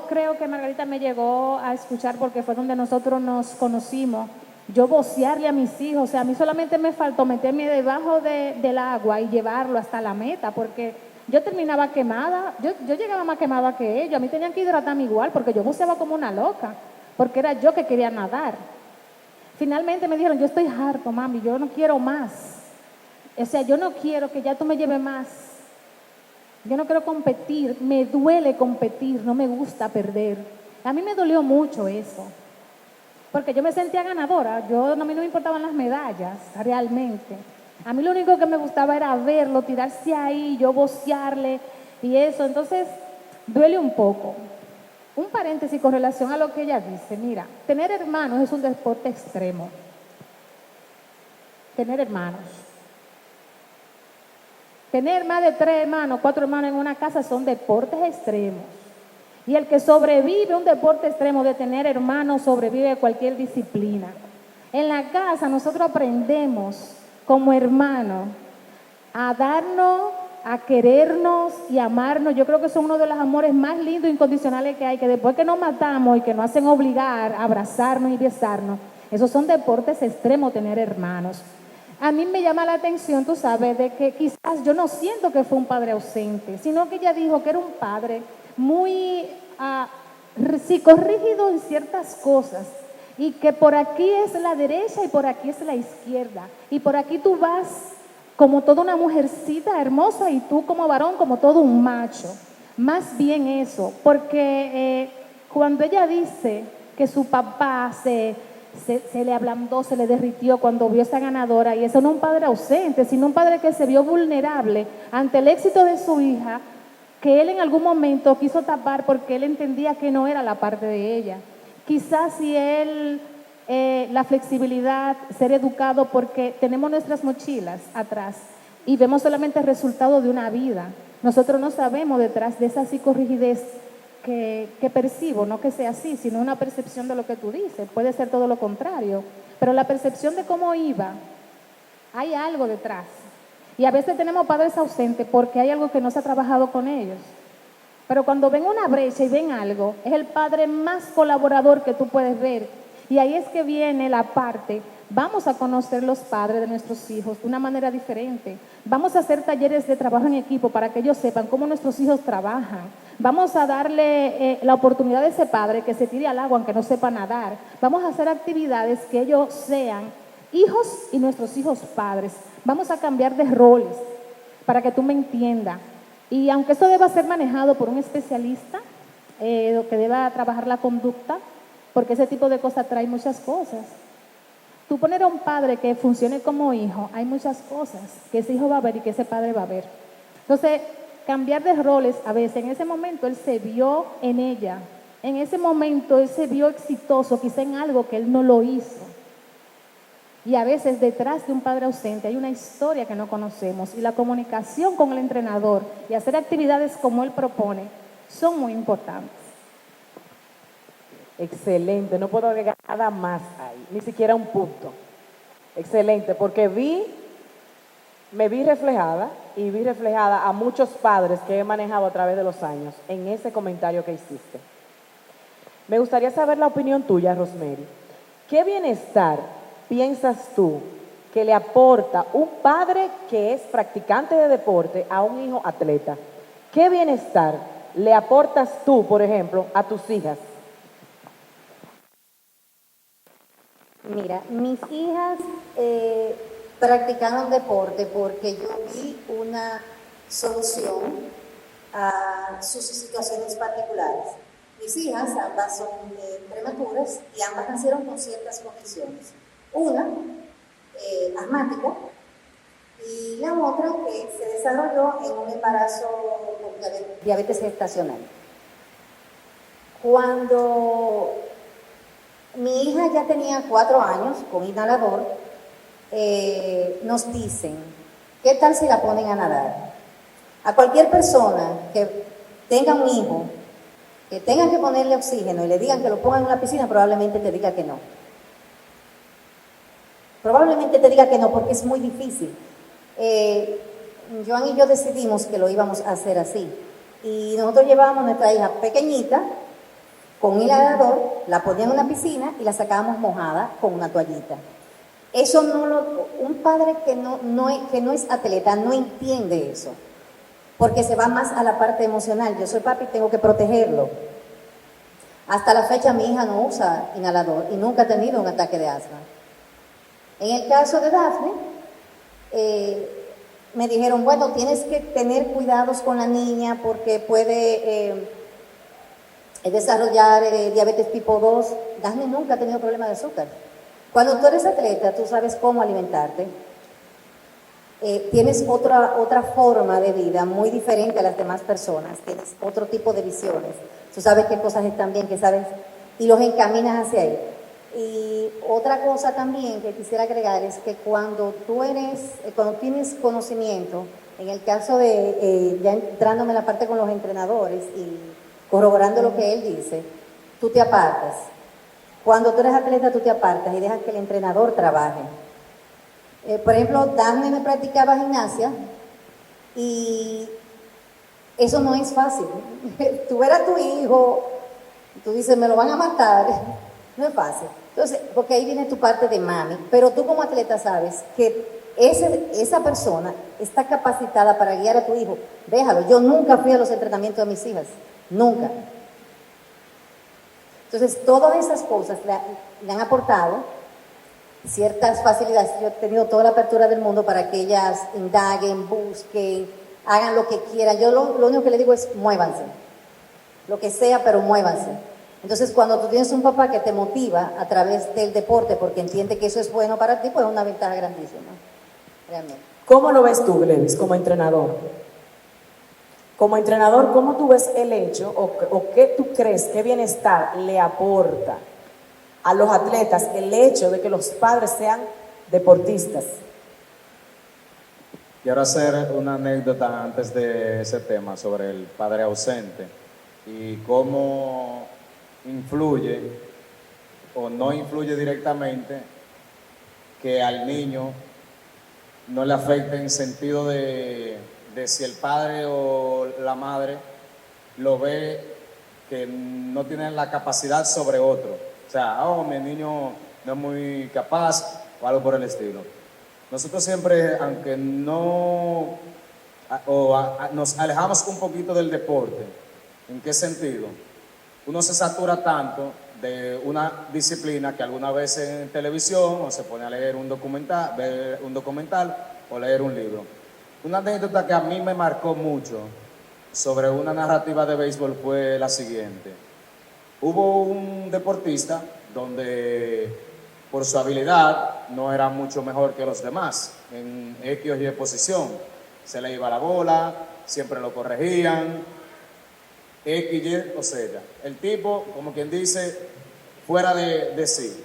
[SPEAKER 4] creo que Margarita me llegó a escuchar porque fue donde nosotros nos conocimos. Yo vocearle a mis hijos, o sea, a mí solamente me faltó meterme debajo del agua y llevarlo hasta la meta, porque yo terminaba quemada, yo llegaba más quemada que ellos, a mí tenían que hidratarme igual, porque yo voceaba como una loca, porque era yo que quería nadar. Finalmente me dijeron, yo estoy harto, mami, yo no quiero más, o sea, yo no quiero que ya tú me lleves más, yo no quiero competir, me duele competir, no me gusta perder. A mí me dolió mucho eso. Porque yo me sentía ganadora, a mí no me importaban las medallas, realmente. A mí lo único que me gustaba era verlo, tirarse ahí, yo vocearle y eso. Entonces, duele un poco. Un paréntesis con relación a lo que ella dice. Mira, tener hermanos es un deporte extremo. Tener hermanos. Tener más de 3 hermanos, 4 hermanos en una casa son deportes extremos. Y el que sobrevive a un deporte extremo de tener hermanos, sobrevive a cualquier disciplina. En la casa nosotros aprendemos como hermanos a darnos, a querernos y amarnos. Yo creo que son uno de los amores más lindos e incondicionales que hay, que después que nos matamos y que nos hacen obligar a abrazarnos y besarnos, esos son deportes extremos, tener hermanos. A mí me llama la atención, tú sabes, de que quizás yo no siento que fue un padre ausente, sino que ella dijo que era un padre muy psicorrígido en ciertas cosas, y que por aquí es la derecha y por aquí es la izquierda, y por aquí tú vas como toda una mujercita hermosa y tú como varón como todo un macho. Más bien eso, porque cuando ella dice que su papá se le ablandó, se le derritió cuando vio esa ganadora, y eso no es un padre ausente, sino un padre que se vio vulnerable ante el éxito de su hija, que él en algún momento quiso tapar porque él entendía que no era la parte de ella. Quizás si él, la flexibilidad, ser educado, porque tenemos nuestras mochilas atrás y vemos solamente el resultado de una vida. Nosotros no sabemos detrás de esa psicorrigidez que percibo, no que sea así, sino una percepción de lo que tú dices. Puede ser todo lo contrario, pero la percepción de cómo iba, hay algo detrás. Y a veces tenemos padres ausentes porque hay algo que no se ha trabajado con ellos. Pero cuando ven una brecha y ven algo, es el padre más colaborador que tú puedes ver. Y ahí es que viene la parte, vamos a conocer los padres de nuestros hijos de una manera diferente. Vamos a hacer talleres de trabajo en equipo para que ellos sepan cómo nuestros hijos trabajan. Vamos a darle la oportunidad a ese padre que se tire al agua aunque no sepa nadar. Vamos a hacer actividades que ellos sean hijos y nuestros hijos padres. Vamos a cambiar de roles para que tú me entiendas. Y aunque esto deba ser manejado por un especialista, que deba trabajar la conducta, porque ese tipo de cosas trae muchas cosas. Tú poner a un padre que funcione como hijo, hay muchas cosas que ese hijo va a ver y que ese padre va a ver. Entonces, cambiar de roles, a veces en ese momento él se vio en ella, en ese momento él se vio exitoso, quizá en algo que él no lo hizo. Y a veces detrás de un padre ausente hay una historia que no conocemos, y la comunicación con el entrenador y hacer actividades como él propone son muy importantes.
[SPEAKER 1] Excelente, no puedo agregar nada más ahí, ni siquiera un punto. Excelente, porque me vi reflejada y vi reflejada a muchos padres que he manejado a través de los años en ese comentario que hiciste. Me gustaría saber la opinión tuya, Rosemary. ¿Qué bienestar piensas tú que le aporta un padre que es practicante de deporte a un hijo atleta? ¿Qué bienestar le aportas tú, por ejemplo, a tus hijas?
[SPEAKER 6] Mira, mis hijas practicaron deporte porque yo vi una solución a sus situaciones particulares. Mis hijas ambas son prematuras y ambas nacieron con ciertas condiciones. Una, asmática, y la otra que se desarrolló en un embarazo con diabetes gestacional. Cuando mi hija ya tenía 4 años con inhalador, nos dicen, ¿qué tal si la ponen a nadar? A cualquier persona que tenga un hijo, que tenga que ponerle oxígeno y le digan que lo pongan en una piscina, probablemente te diga que no. Probablemente te diga que no, porque es muy difícil. Joan y yo decidimos que lo íbamos a hacer así. Y nosotros llevábamos a nuestra hija pequeñita con un inhalador, la poníamos en una piscina y la sacábamos mojada con una toallita. Eso un padre que no es atleta no entiende eso, porque se va más a la parte emocional. Yo soy papi y tengo que protegerlo. Hasta la fecha mi hija no usa inhalador y nunca ha tenido un ataque de asma. En el caso de Daphne, me dijeron, bueno, tienes que tener cuidados con la niña porque puede desarrollar diabetes tipo 2. Daphne nunca ha tenido problema de azúcar. Cuando tú eres atleta, tú sabes cómo alimentarte. Tienes otra forma de vida muy diferente a las demás personas. Tienes otro tipo de visiones. Tú sabes qué cosas están bien, qué sabes, y los encaminas hacia ahí. Y otra cosa también que quisiera agregar es que cuando tienes conocimiento, en el caso de, ya entrándome en la parte con los entrenadores y corroborando lo que él dice, tú te apartas. Cuando tú eres atleta, tú te apartas y dejas que el entrenador trabaje. Por ejemplo, Daphne me practicaba gimnasia y eso no es fácil. Tú ver a tu hijo, tú dices, me lo van a matar, no es fácil. Entonces, porque ahí viene tu parte de mami, pero tú como atleta sabes que esa persona está capacitada para guiar a tu hijo. Déjalo, yo nunca fui a los entrenamientos de mis hijas. nunca. Entonces, todas esas cosas le han aportado ciertas facilidades. Yo he tenido toda la apertura del mundo para que ellas indaguen, busquen, hagan lo que quieran. Yo lo único que le digo es muévanse, lo que sea, pero muévanse. Entonces, cuando tú tienes un papá que te motiva a través del deporte porque entiende que eso es bueno para ti, pues es una ventaja grandísima, realmente.
[SPEAKER 1] ¿Cómo lo ves tú, Glevis, como entrenador? Como entrenador, ¿cómo tú ves el hecho o qué tú crees, qué bienestar le aporta a los atletas el hecho de que los padres sean deportistas?
[SPEAKER 3] Quiero hacer una anécdota antes de ese tema sobre el padre ausente y cómo influye o no influye directamente que al niño no le afecte en sentido de si el padre o la madre lo ve que no tiene la capacidad sobre otro. O sea, mi niño no es muy capaz o algo por el estilo. Nosotros siempre, aunque no, nos alejamos un poquito del deporte. ¿En qué sentido? Uno se satura tanto de una disciplina que alguna vez en televisión o se pone a leer un documental, ver un documental o leer un libro. Una anécdota que a mí me marcó mucho sobre una narrativa de béisbol fue la siguiente. Hubo un deportista donde por su habilidad no era mucho mejor que los demás en X o Y posición. Se le iba la bola, siempre lo corregían, X, Y o Z. El tipo, como quien dice, fuera de sí.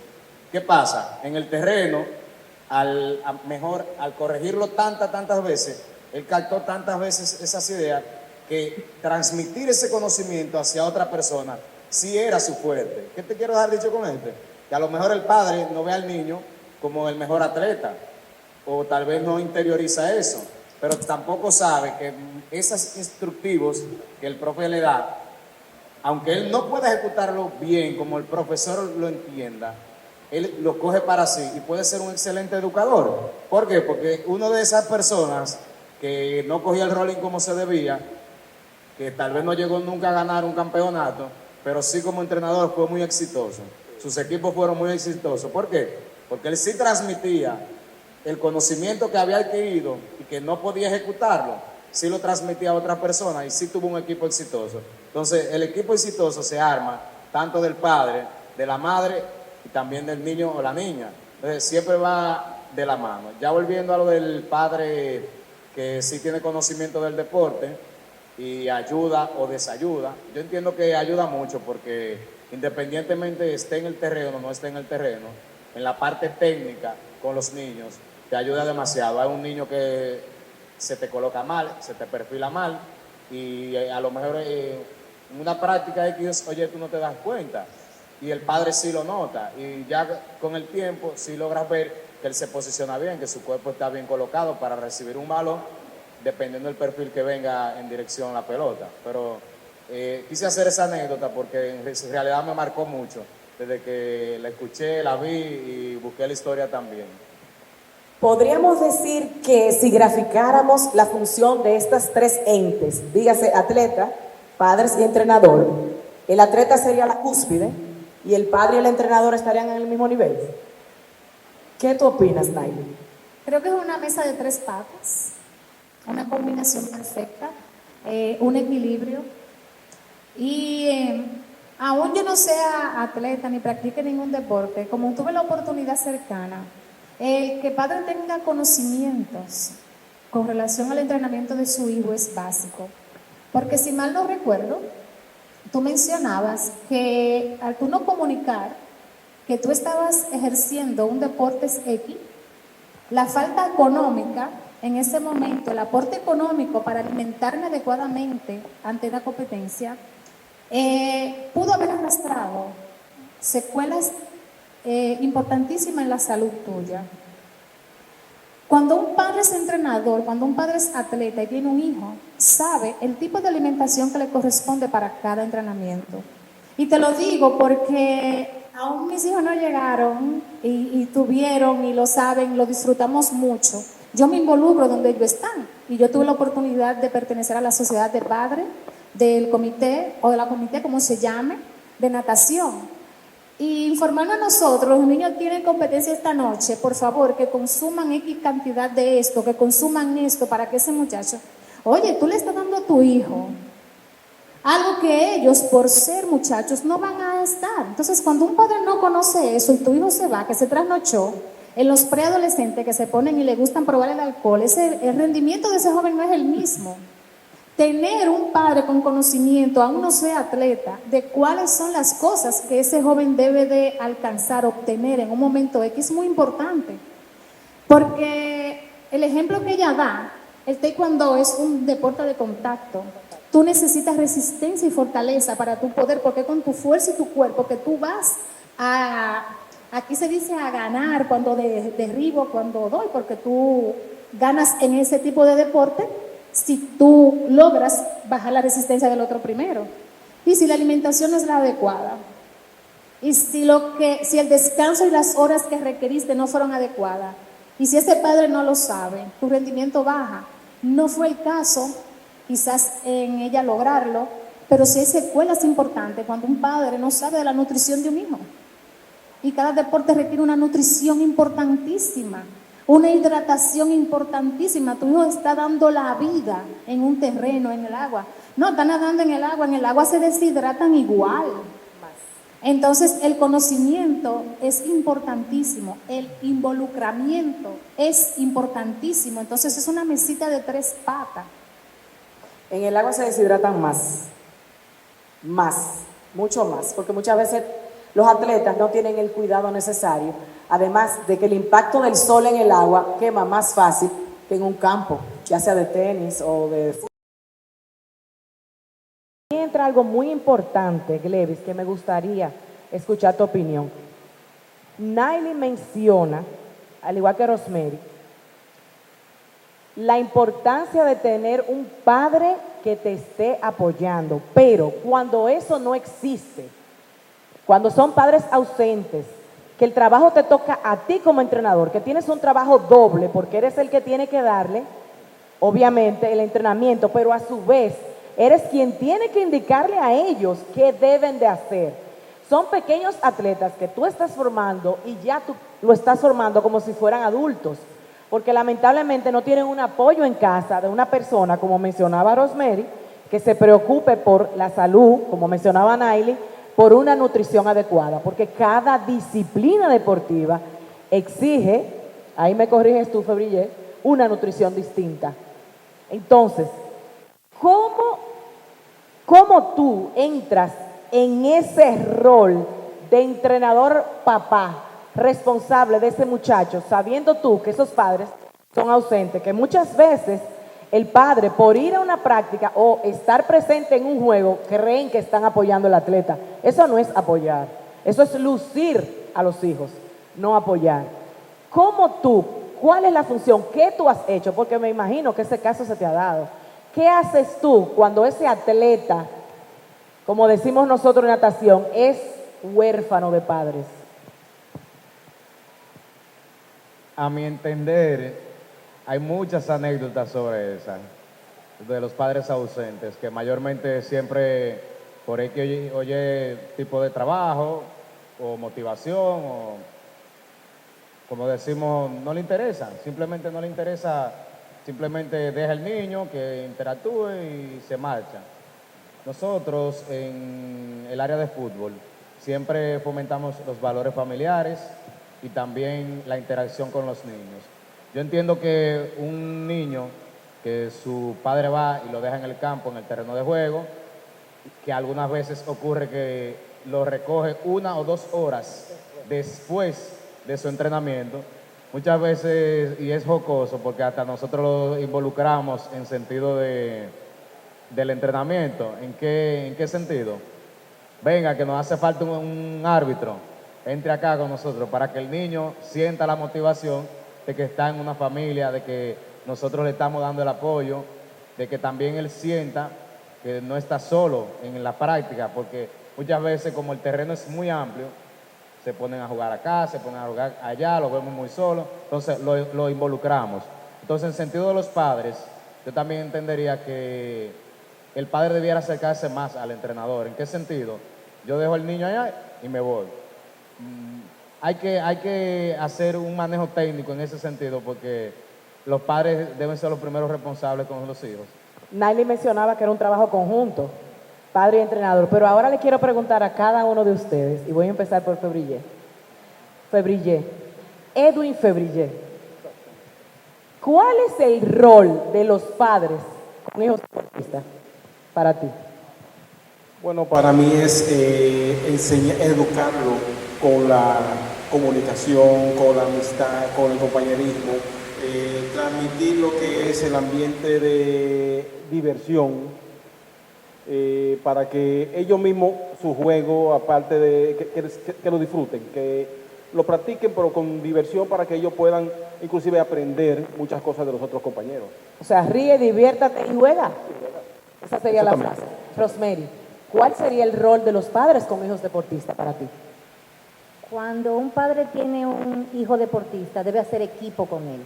[SPEAKER 3] ¿Qué pasa? En el terreno, al corregirlo tantas veces, él captó tantas veces esas ideas que transmitir ese conocimiento hacia otra persona sí era su fuerte. ¿Qué te quiero dejar dicho con esto? Que a lo mejor el padre no ve al niño como el mejor atleta o tal vez no interioriza eso, pero tampoco sabe que esos instructivos que el profe le da, aunque él no pueda ejecutarlo bien como el profesor lo entienda, él lo coge para sí y puede ser un excelente educador. ¿Por qué? Porque uno de esas personas que no cogía el rolling como se debía, que tal vez no llegó nunca a ganar un campeonato, pero sí como entrenador fue muy exitoso. Sus equipos fueron muy exitosos. ¿Por qué? Porque él sí transmitía el conocimiento que había adquirido y que no podía ejecutarlo, sí lo transmitía a otra persona y sí tuvo un equipo exitoso. Entonces, el equipo exitoso se arma tanto del padre, de la madre y también del niño o la niña. Entonces, siempre va de la mano. Ya volviendo a lo del padre que sí tiene conocimiento del deporte y ayuda o desayuda, yo entiendo que ayuda mucho porque independientemente esté en el terreno o no esté en el terreno, en la parte técnica con los niños, te ayuda demasiado. Hay un niño que se te coloca mal, se te perfila mal y a lo mejor en una práctica X, oye, tú no te das cuenta y el padre sí lo nota y ya con el tiempo sí logras ver que él se posiciona bien, que su cuerpo está bien colocado para recibir un balón dependiendo del perfil que venga en dirección a la pelota. Pero quise hacer esa anécdota porque en realidad me marcó mucho desde que la escuché, la vi y busqué la historia también.
[SPEAKER 1] Podríamos decir que si graficáramos la función de estas tres entes, dígase atleta, padres y entrenador, el atleta sería la cúspide y el padre y el entrenador estarían en el mismo nivel. ¿Qué tú opinas, Naili?
[SPEAKER 4] Creo que es una mesa de tres patas, una combinación perfecta, un equilibrio. Y aún yo no sea atleta ni practique ningún deporte, como tuve la oportunidad cercana, el que padre tenga conocimientos con relación al entrenamiento de su hijo es básico. Porque si mal no recuerdo, tú mencionabas que al tú no comunicar que tú estabas ejerciendo un deporte X, la falta económica en ese momento, el aporte económico para alimentarme adecuadamente ante la competencia, pudo haber arrastrado secuelas importantísimas en la salud tuya. Cuando un padre es entrenador, cuando un padre es atleta y tiene un hijo, sabe el tipo de alimentación que le corresponde para cada entrenamiento. Y te lo digo porque aún mis hijos no llegaron y tuvieron y lo saben, lo disfrutamos mucho. Yo me involucro donde ellos están y yo tuve la oportunidad de pertenecer a la sociedad de padres del comité o de la comité, como se llame, de natación. Y informarnos a nosotros, los niños tienen competencia esta noche, por favor, que consuman X cantidad de esto, que consuman esto, para que ese muchacho, oye, tú le estás dando a tu hijo algo que ellos, por ser muchachos, no van a estar. Entonces, cuando un padre no conoce eso y tu hijo se va, que se trasnochó, en los preadolescentes que se ponen y le gustan probar el alcohol, el rendimiento de ese joven no es el mismo. Tener un padre con conocimiento, aún no sea atleta, de cuáles son las cosas que ese joven debe de alcanzar, obtener en un momento X es muy importante. Porque el ejemplo que ella da, el taekwondo es un deporte de contacto. Tú necesitas resistencia y fortaleza para tu poder, porque con tu fuerza y tu cuerpo que tú vas aquí se dice a ganar cuando derribo, cuando doy, porque tú ganas en ese tipo de deporte si tú logras bajar la resistencia del otro primero. Y si la alimentación no es la adecuada, y si el descanso y las horas que requeriste no fueron adecuadas, y si ese padre no lo sabe, tu rendimiento baja. No fue el caso, quizás en ella lograrlo, pero sí hay secuelas importantes cuando un padre no sabe de la nutrición de un hijo. Y cada deporte requiere una nutrición importantísima, una hidratación importantísima. Tu hijo está dando la vida en un terreno, en el agua. No, está nadando en el agua se deshidratan igual. Entonces, el conocimiento es importantísimo, el involucramiento es importantísimo. Entonces, es una mesita de 3 patas.
[SPEAKER 1] En el agua se deshidratan mucho más, porque muchas veces los atletas no tienen el cuidado necesario, además de que el impacto del sol en el agua quema más fácil que en un campo, ya sea de tenis o de fútbol. Aquí entra algo muy importante, Glevis, que me gustaría escuchar tu opinión. Naily menciona, al igual que Rosemary, la importancia de tener un padre que te esté apoyando, pero cuando eso no existe, cuando son padres ausentes, que el trabajo te toca a ti como entrenador, que tienes un trabajo doble porque eres el que tiene que darle, obviamente, el entrenamiento, pero a su vez eres quien tiene que indicarle a ellos qué deben de hacer. Son pequeños atletas que tú estás formando y ya tú lo estás formando como si fueran adultos, porque lamentablemente no tienen un apoyo en casa de una persona, como mencionaba Rosemary, que se preocupe por la salud, como mencionaba Naily, por una nutrición adecuada, porque cada disciplina deportiva exige, ahí me corriges tú, Febrillé, una nutrición distinta. Entonces, ¿cómo tú entras en ese rol de entrenador papá responsable de ese muchacho, sabiendo tú que esos padres son ausentes, que muchas veces el padre, por ir a una práctica o estar presente en un juego, creen que están apoyando al atleta? Eso no es apoyar, eso es lucir a los hijos, no apoyar. ¿Cuál es la función? ¿Qué tú has hecho? Porque me imagino que ese caso se te ha dado. ¿Qué haces tú cuando ese atleta, como decimos nosotros en natación, es huérfano de padres?
[SPEAKER 3] A mi entender, hay muchas anécdotas sobre esa, de los padres ausentes, que mayormente siempre por X oye tipo de trabajo o motivación o, como decimos, no le interesa, simplemente no le interesa, simplemente deja el niño que interactúe y se marcha. Nosotros en el área de fútbol siempre fomentamos los valores familiares y también la interacción con los niños. Yo entiendo que un niño que su padre va y lo deja en el campo, en el terreno de juego, que algunas veces ocurre que lo recoge 1 o 2 horas después de su entrenamiento, muchas veces, y es jocoso porque hasta nosotros lo involucramos en sentido del entrenamiento. ¿En qué sentido? Venga, que nos hace falta un árbitro, entre acá con nosotros para que el niño sienta la motivación de que está en una familia, de que nosotros le estamos dando el apoyo, de que también él sienta que no está solo en la práctica, porque muchas veces como el terreno es muy amplio, se ponen a jugar acá, se ponen a jugar allá, lo vemos muy solo, entonces lo involucramos. Entonces, en sentido de los padres, yo también entendería que el padre debiera acercarse más al entrenador. ¿En qué sentido? Yo dejo al niño allá y me voy. Hay que hacer un manejo técnico en ese sentido porque los padres deben ser los primeros responsables con los hijos.
[SPEAKER 1] Naily mencionaba que era un trabajo conjunto, padre y entrenador, pero ahora le quiero preguntar a cada uno de ustedes, y voy a empezar por Février. Edwin Février, ¿cuál es el rol de los padres con hijos deportistas para ti?
[SPEAKER 8] Bueno, para mí es educarlo con la comunicación, con la amistad, con el compañerismo, transmitir lo que es el ambiente de diversión, para que ellos mismos su juego, aparte de que lo disfruten, que lo practiquen pero con diversión para que ellos puedan inclusive aprender muchas cosas de los otros compañeros.
[SPEAKER 1] O sea, ríe, diviértate y juega. Esa sería la frase. Rosemary, ¿cuál sería el rol de los padres con hijos deportistas para ti?
[SPEAKER 5] Cuando un padre tiene un hijo deportista, debe hacer equipo con él.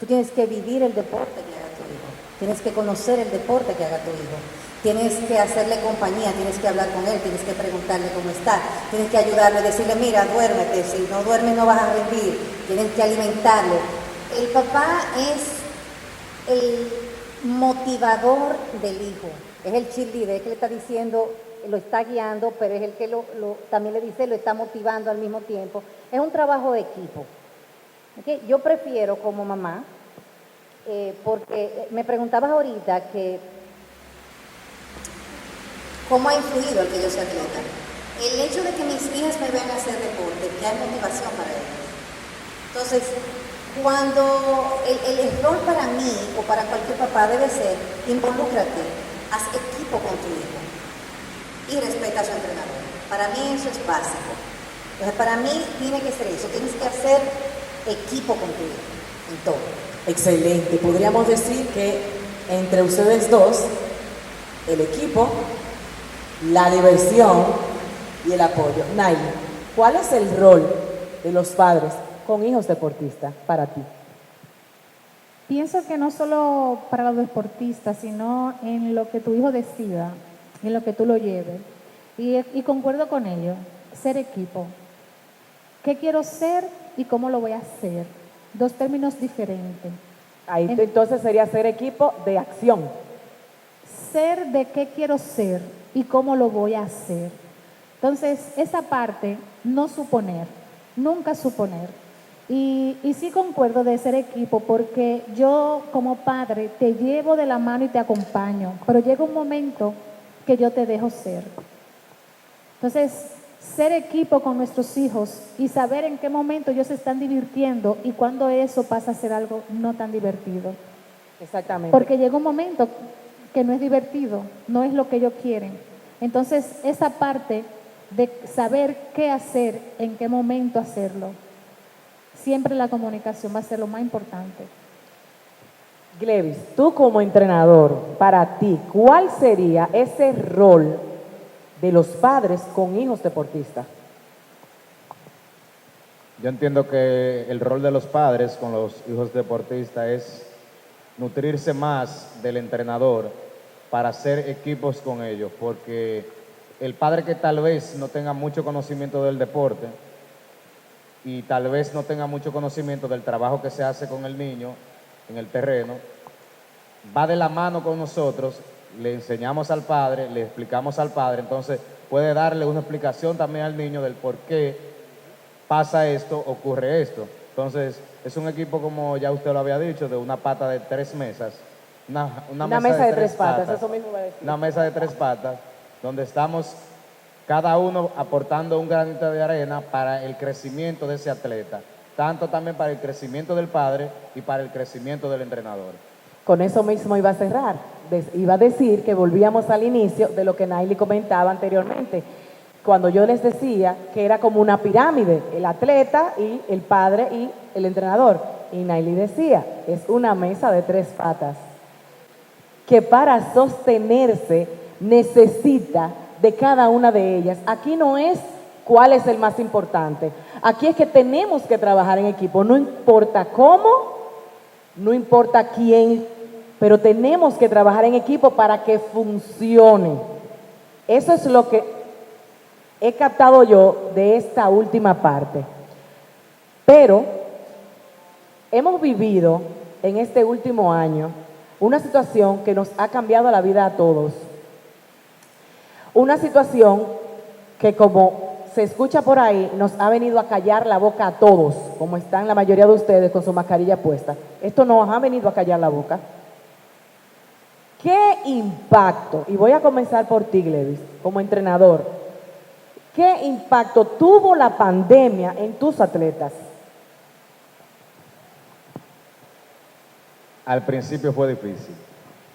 [SPEAKER 5] Tú tienes que vivir el deporte que haga tu hijo. Tienes que conocer el deporte que haga tu hijo. Tienes que hacerle compañía, tienes que hablar con él, tienes que preguntarle cómo está, tienes que ayudarle, decirle, mira, duérmete, si no duermes no vas a rendir, tienes que alimentarlo. El papá es el motivador del hijo, es el cheerleader, es que le está diciendo, lo está guiando, pero es el que también le dice, lo está motivando al mismo tiempo. Es un trabajo de equipo. ¿Okay? Yo prefiero como mamá, porque me preguntabas ahorita que
[SPEAKER 6] ¿cómo ha influido el que yo sea atleta? El hecho de que mis hijas me vean hacer deporte ya es motivación para ellos. Entonces, cuando el error para mí o para cualquier papá debe ser, involúcrate, haz equipo con tu hijo y respeta a su entrenador. Para mí eso es básico. Entonces, para mí tiene que ser eso, tienes que hacer equipo con tu hijo en todo.
[SPEAKER 1] Excelente. Podríamos decir que entre ustedes dos, el equipo, la diversión y el apoyo. Naily, ¿cuál es el rol de los padres con hijos deportistas para ti?
[SPEAKER 4] Pienso que no solo para los deportistas, sino en lo que tu hijo decida, en lo que tú lo lleves. Y concuerdo con ello, ser equipo. ¿Qué quiero ser y cómo lo voy a hacer? Dos términos diferentes.
[SPEAKER 1] Ahí entonces sería ser equipo de acción.
[SPEAKER 4] Ser de qué quiero ser y cómo lo voy a hacer. Entonces, esa parte, no suponer, nunca suponer. Y sí concuerdo de ser equipo porque yo como padre te llevo de la mano y te acompaño, pero llega un momento que yo te dejo ser. Entonces, ser equipo con nuestros hijos y saber en qué momento ellos se están divirtiendo y cuando eso pasa a ser algo no tan divertido.
[SPEAKER 1] Exactamente.
[SPEAKER 4] Porque llega un momento que no es divertido, no es lo que ellos quieren. Entonces, esa parte de saber qué hacer, en qué momento hacerlo, siempre la comunicación va a ser lo más importante.
[SPEAKER 1] Glevis, tú como entrenador, para ti, ¿cuál sería ese rol de los padres con hijos deportistas?
[SPEAKER 3] Yo entiendo que el rol de los padres con los hijos deportistas es nutrirse más del entrenador para hacer equipos con ellos, porque el padre que tal vez no tenga mucho conocimiento del deporte y tal vez no tenga mucho conocimiento del trabajo que se hace con el niño en el terreno, va de la mano con nosotros, le enseñamos al padre, le explicamos al padre, entonces puede darle una explicación también al niño del por qué pasa esto, ocurre esto. Entonces, es un equipo, como ya usted lo había dicho, de una pata de 3 mesas. Una
[SPEAKER 1] mesa de tres patas, eso mismo iba a decir.
[SPEAKER 3] Una mesa de 3 patas, donde estamos cada uno aportando un granito de arena para el crecimiento de ese atleta, tanto también para el crecimiento del padre y para el crecimiento del entrenador.
[SPEAKER 1] Con eso mismo iba a cerrar. Iba a decir que volvíamos al inicio de lo que Naily comentaba anteriormente, cuando yo les decía que era como una pirámide, el atleta y el padre y el entrenador. Y Naily decía, es una mesa de 3 patas, que para sostenerse necesita de cada una de ellas. Aquí no es cuál es el más importante. Aquí es que tenemos que trabajar en equipo. No importa cómo, no importa quién pero tenemos que trabajar en equipo para que funcione. Eso es lo que he captado yo de esta última parte. Pero hemos vivido en este último año una situación que nos ha cambiado la vida a todos. Una situación que, como se escucha por ahí, nos ha venido a callar la boca a todos, como están la mayoría de ustedes con su mascarilla puesta. Esto nos ha venido a callar la boca. ¿Qué impacto? Y voy a comenzar por ti, Glevis, como entrenador. ¿Qué impacto tuvo la pandemia en tus atletas?
[SPEAKER 3] Al principio fue difícil,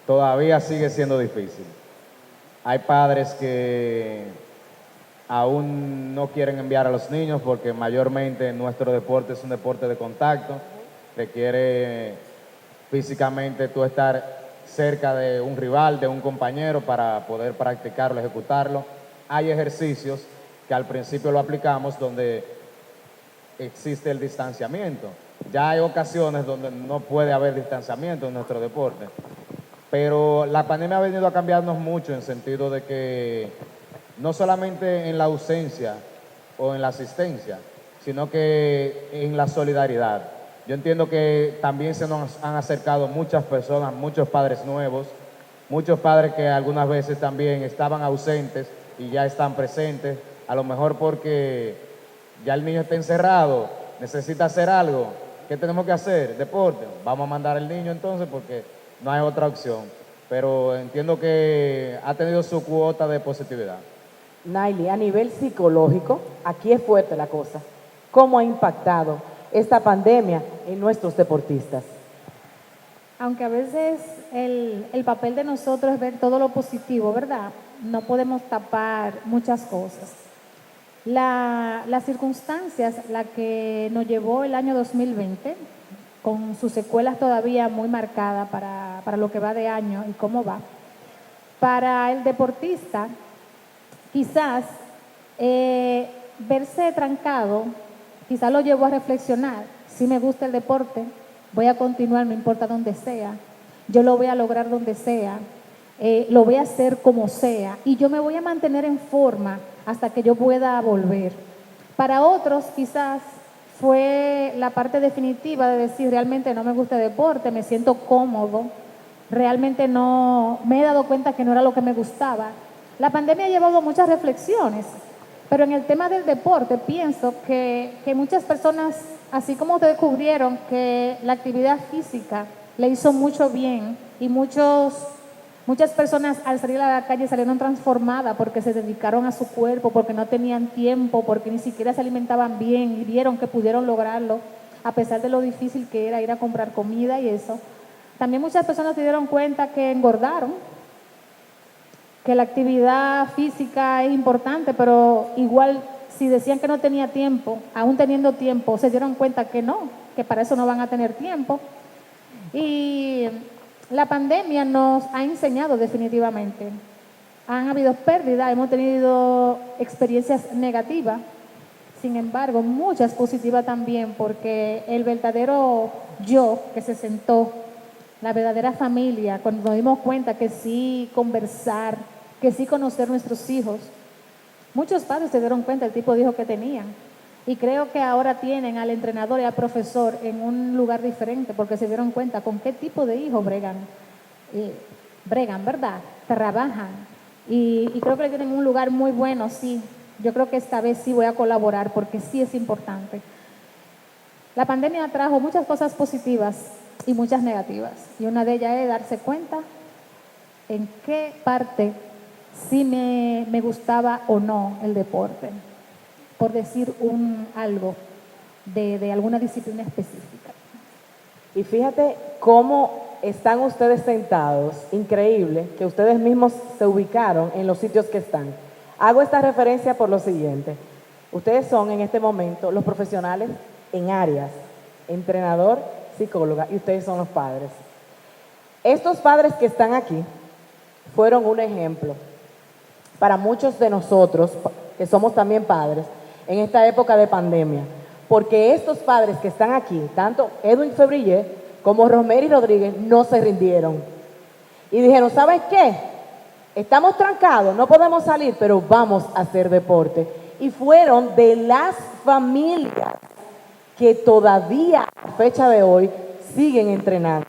[SPEAKER 3] todavía sigue siendo difícil. Hay padres que aún no quieren enviar a los niños porque mayormente nuestro deporte es un deporte de contacto, requiere físicamente tú estar cerca de un rival, de un compañero para poder practicarlo, ejecutarlo. Hay ejercicios que al principio lo aplicamos donde existe el distanciamiento. Ya hay ocasiones donde no puede haber distanciamiento en nuestro deporte, pero la pandemia ha venido a cambiarnos mucho en sentido de que no solamente en la ausencia o en la asistencia, sino que en la solidaridad. Yo entiendo que también se nos han acercado muchas personas, muchos padres nuevos, muchos padres que algunas veces también estaban ausentes y ya están presentes, a lo mejor porque ya el niño está encerrado, necesita hacer algo. ¿Qué tenemos que hacer? Deporte. Vamos a mandar al niño entonces porque no hay otra opción. Pero entiendo que ha tenido su cuota de positividad.
[SPEAKER 1] Naily, a nivel psicológico, aquí es fuerte la cosa. ¿Cómo ha impactado esta pandemia en nuestros deportistas?
[SPEAKER 4] Aunque a veces el papel de nosotros es ver todo lo positivo, ¿verdad? No podemos tapar muchas cosas. Las circunstancias, la que nos llevó el año 2020, con sus secuelas todavía muy marcadas para lo que va de año y cómo va, para el deportista, quizás verse trancado, quizás lo llevó a reflexionar. Si me gusta el deporte, voy a continuar, no importa dónde sea, yo lo voy a lograr donde sea, lo voy a hacer como sea y yo me voy a mantener en forma hasta que yo pueda volver. Para otros quizás fue la parte definitiva de decir realmente no me gusta el deporte, me siento cómodo, realmente no me he dado cuenta que no era lo que me gustaba. La pandemia ha llevado muchas reflexiones, pero en el tema del deporte pienso que muchas personas, así como ustedes descubrieron que la actividad física le hizo mucho bien y muchas personas al salir a la calle salieron transformadas porque se dedicaron a su cuerpo, porque no tenían tiempo, porque ni siquiera se alimentaban bien y vieron que pudieron lograrlo a pesar de lo difícil que era ir a comprar comida y eso. También muchas personas se dieron cuenta que engordaron, que la actividad física es importante, pero igual si decían que no tenía tiempo, aún teniendo tiempo, se dieron cuenta que no, que para eso no van a tener tiempo. Y la pandemia nos ha enseñado definitivamente. Han habido pérdidas, hemos tenido experiencias negativas, sin embargo, muchas positivas también, porque el verdadero yo que se sentó, la verdadera familia, cuando nos dimos cuenta que sí conversar, que sí conocer nuestros hijos, muchos padres se dieron cuenta del tipo de hijo que tenían. Y creo que ahora tienen al entrenador y al profesor en un lugar diferente porque se dieron cuenta con qué tipo de hijo bregan, ¿verdad? Trabajan. Y creo que tienen un lugar muy bueno, sí. Yo creo que esta vez sí voy a colaborar porque sí es importante. La pandemia trajo muchas cosas positivas y muchas negativas. Y una de ellas es darse cuenta en qué parte sí me gustaba o no el deporte, por decir algo de alguna disciplina específica.
[SPEAKER 1] Y fíjate cómo están ustedes sentados, increíble que ustedes mismos se ubicaron en los sitios que están. Hago esta referencia por lo siguiente. Ustedes son en este momento los profesionales en áreas, entrenador, psicóloga, y ustedes son los padres. Estos padres que están aquí fueron un ejemplo para muchos de nosotros, que somos también padres, en esta época de pandemia, porque estos padres que están aquí, tanto Edwin Febrillé como Romery Rodríguez, no se rindieron. Y dijeron, ¿sabes qué? Estamos trancados, no podemos salir, pero vamos a hacer deporte. Y fueron de las familias que todavía a fecha de hoy siguen entrenando.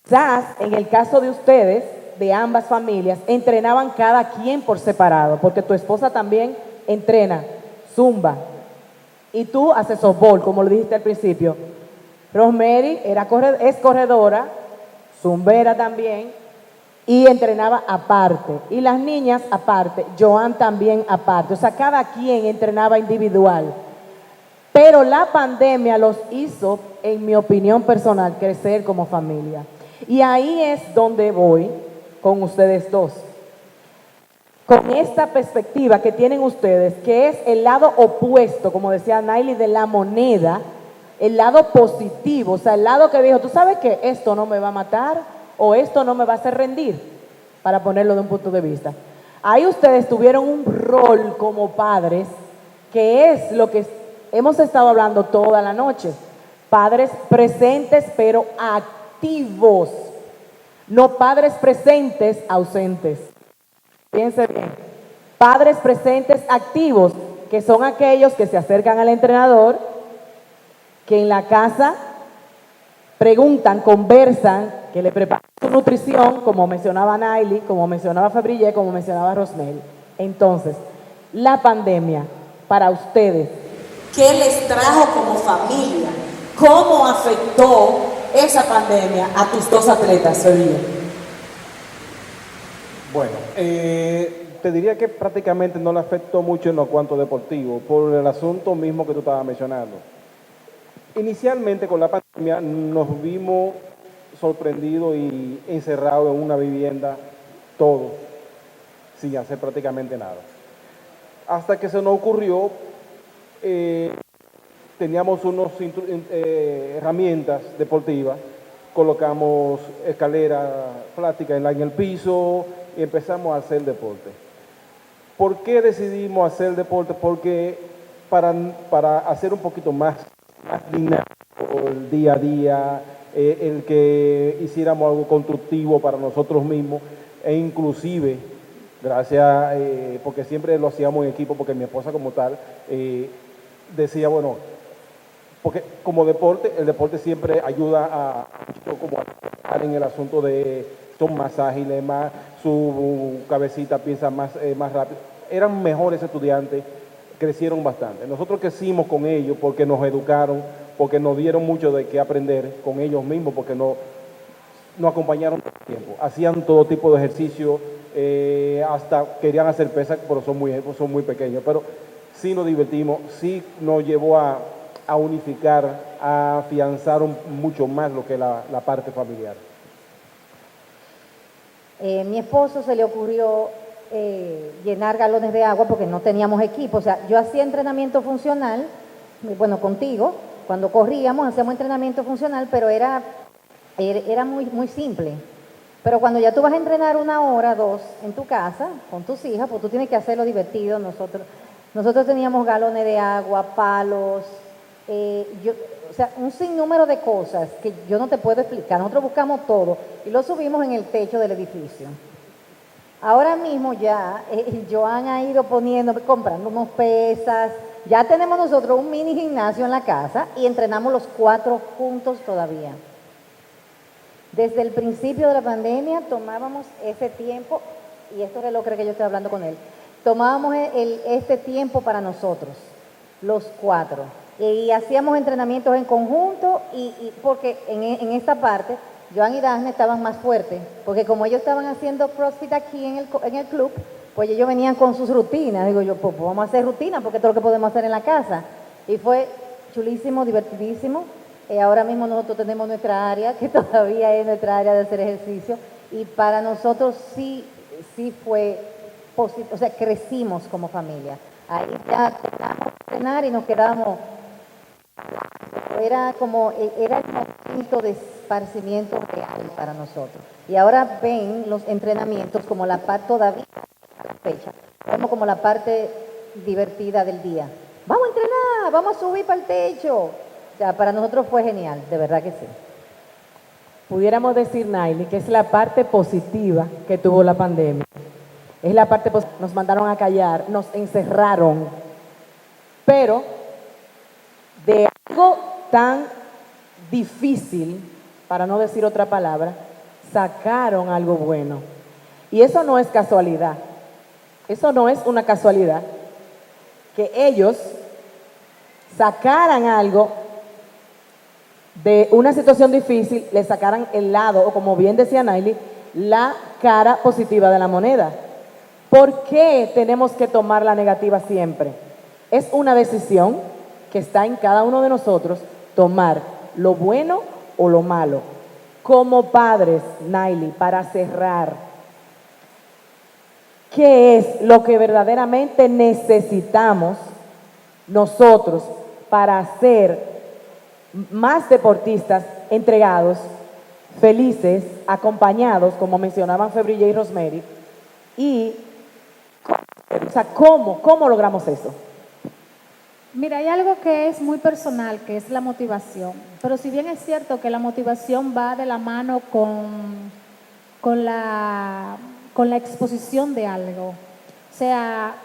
[SPEAKER 1] Quizás en el caso de ustedes, de ambas familias, entrenaban cada quien por separado, porque tu esposa también entrena zumba y tú haces softball, como lo dijiste al principio. Rosemary es corredora, zumbera también, y entrenaba aparte. Y las niñas aparte, Joan también aparte. O sea, cada quien entrenaba individual. Pero la pandemia los hizo, en mi opinión personal, crecer como familia. Y ahí es donde voy con ustedes dos. Con esta perspectiva que tienen ustedes, que es el lado opuesto, como decía Naily, de la moneda, el lado positivo, o sea, el lado que dijo, tú sabes que esto no me va a matar o esto no me va a hacer rendir, para ponerlo de un punto de vista. Ahí ustedes tuvieron un rol como padres, que es lo que hemos estado hablando toda la noche. Padres presentes pero activos, no padres presentes ausentes. Fíjense bien, padres presentes activos, que son aquellos que se acercan al entrenador, que en la casa preguntan, conversan, que le preparan su nutrición, como mencionaba Naily, como mencionaba Fabrille, como mencionaba Rosmel. Entonces, la pandemia para ustedes,
[SPEAKER 9] ¿qué les trajo como familia? ¿Cómo afectó esa pandemia a tus dos atletas, Fabrille?
[SPEAKER 2] Bueno, te diría que prácticamente no le afectó mucho en lo cuanto deportivo, por el asunto mismo que tú estabas mencionando. Inicialmente con la pandemia nos vimos sorprendidos y encerrados en una vivienda, todos, sin hacer prácticamente nada. Hasta que se nos ocurrió, teníamos unas herramientas deportivas, colocamos escaleras plásticas en el piso y empezamos a hacer deporte. ¿Por qué decidimos hacer deporte? Porque para hacer un poquito más dinámico el día a día, el que hiciéramos algo constructivo para nosotros mismos e inclusive, gracias, porque siempre lo hacíamos en equipo, porque mi esposa como tal decía, bueno, porque como deporte, el deporte siempre ayuda a estar en el asunto de son más ágiles, más su cabecita piensa más rápido. Eran mejores estudiantes, crecieron bastante. Nosotros crecimos con ellos porque nos educaron, porque nos dieron mucho de qué aprender con ellos mismos, porque nos acompañaron todo el tiempo. Hacían todo tipo de ejercicio, hasta querían hacer pesas, pero son muy pequeños. Pero sí nos divertimos, sí nos llevó a unificar, a afianzar mucho más lo que es la parte familiar.
[SPEAKER 5] Mi esposo se le ocurrió llenar galones de agua porque no teníamos equipo. O sea, yo hacía entrenamiento funcional, bueno, contigo, cuando corríamos hacíamos entrenamiento funcional, pero era muy simple. Pero cuando ya tú vas a entrenar 1 hora, 2 en tu casa con tus hijas, pues tú tienes que hacerlo divertido. Nosotros teníamos galones de agua, palos, o sea, un sinnúmero de cosas que yo no te puedo explicar. Nosotros buscamos todo y lo subimos en el techo del edificio. Ahora mismo ya Joan ha ido comprando unos pesas. Ya tenemos nosotros un mini gimnasio en la casa y entrenamos los 4 juntos todavía. Desde el principio de la pandemia tomábamos ese tiempo, y esto es lo que yo estoy hablando con él, tomábamos este tiempo para nosotros, los 4. Y hacíamos entrenamientos en conjunto, y porque en esta parte, Joan y Dafne estaban más fuertes, porque como ellos estaban haciendo CrossFit aquí en el club, pues ellos venían con sus rutinas. Digo yo, pues vamos a hacer rutinas, porque esto es lo que podemos hacer en la casa. Y fue chulísimo, divertidísimo. Ahora mismo nosotros tenemos nuestra área, que todavía es nuestra área de hacer ejercicio, y para nosotros sí fue positivo, o sea, crecimos como familia. Ahí ya terminamos de entrenar y nos quedamos. Era el momento de esparcimiento real para nosotros. Y ahora ven los entrenamientos como la parte todavía a la fecha, vemos como la parte divertida del día. Vamos a entrenar, vamos a subir para el techo. O sea, para nosotros fue genial, de verdad que sí.
[SPEAKER 1] pudiéramos decir, Naili, que es la parte positiva que tuvo la pandemia. Es la parte positiva. Nos mandaron a callar, nos encerraron, pero de algo tan difícil, para no decir otra palabra, sacaron algo bueno. Y eso no es casualidad. Eso no es una casualidad. Que ellos sacaran algo de una situación difícil, le sacaran el lado, o como bien decía Naili, la cara positiva de la moneda. ¿Por qué tenemos que tomar la negativa siempre? Es una decisión que está en cada uno de nosotros, tomar lo bueno o lo malo. Como padres, Naili, para cerrar, ¿qué es lo que verdaderamente necesitamos nosotros para ser más deportistas entregados, felices, acompañados, como mencionaban Febrille y Rosemary? Y, o sea, ¿cómo logramos eso?
[SPEAKER 4] Mira, hay algo que es muy personal, que es la motivación. Pero si bien es cierto que la motivación va de la mano con la exposición de algo, o sea,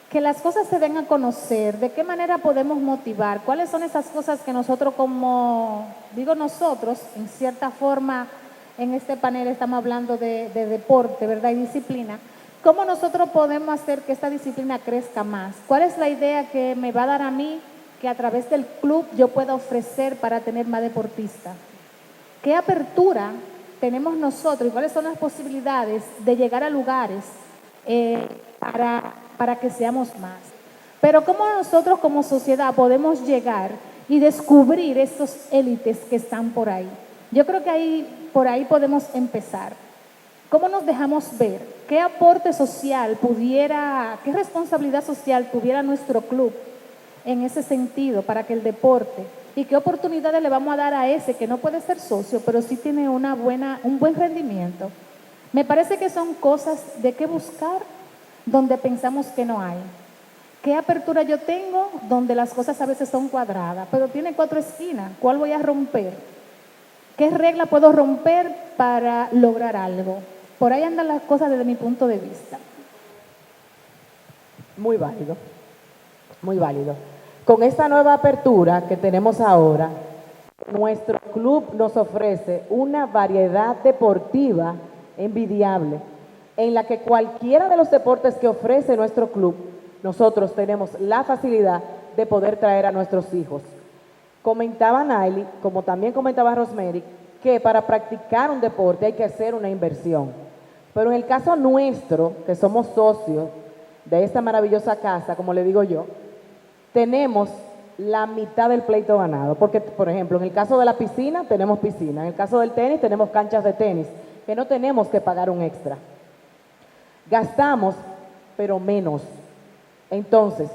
[SPEAKER 4] que las cosas se den a conocer, de qué manera podemos motivar, cuáles son esas cosas que nosotros nosotros, en cierta forma, en este panel estamos hablando de deporte, ¿verdad? Y disciplina. ¿Cómo nosotros podemos hacer que esta disciplina crezca más? ¿Cuál es la idea que me va a dar a mí que a través del club yo pueda ofrecer para tener más deportistas? ¿Qué apertura tenemos nosotros y cuáles son las posibilidades de llegar a lugares para que seamos más? Pero ¿cómo nosotros como sociedad podemos llegar y descubrir estos élites que están por ahí? Yo creo que por ahí podemos empezar. ¿Cómo nos dejamos ver? ¿Qué aporte social qué responsabilidad social tuviera nuestro club en ese sentido para que el deporte, y qué oportunidades le vamos a dar a ese que no puede ser socio, pero sí tiene un buen rendimiento? Me parece que son cosas de qué buscar donde pensamos que no hay. ¿Qué apertura yo tengo donde las cosas a veces son cuadradas, pero tiene 4 esquinas? ¿Cuál voy a romper? ¿Qué regla puedo romper para lograr algo? Por ahí andan las cosas desde mi punto de vista.
[SPEAKER 1] Muy válido, muy válido. Con esta nueva apertura que tenemos ahora, nuestro club nos ofrece una variedad deportiva envidiable, en la que cualquiera de los deportes que ofrece nuestro club, nosotros tenemos la facilidad de poder traer a nuestros hijos. Comentaba Naili, como también comentaba Rosemary, que para practicar un deporte hay que hacer una inversión. Pero en el caso nuestro, que somos socios de esta maravillosa casa, como le digo yo, tenemos la mitad del pleito ganado. Porque, por ejemplo, en el caso de la piscina, tenemos piscina. En el caso del tenis, tenemos canchas de tenis, que no tenemos que pagar un extra. Gastamos, pero menos. Entonces,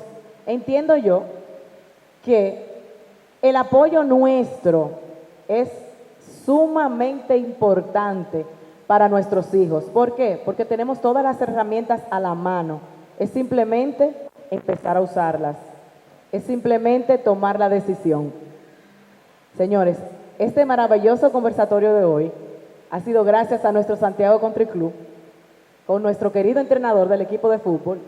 [SPEAKER 1] entiendo yo que el apoyo nuestro es sumamente importante para nuestros hijos. ¿Por qué? Porque tenemos todas las herramientas a la mano. Es simplemente empezar a usarlas. Es simplemente tomar la decisión. Señores, este maravilloso conversatorio de hoy ha sido gracias a nuestro Santiago Country Club, con nuestro querido entrenador del equipo de fútbol,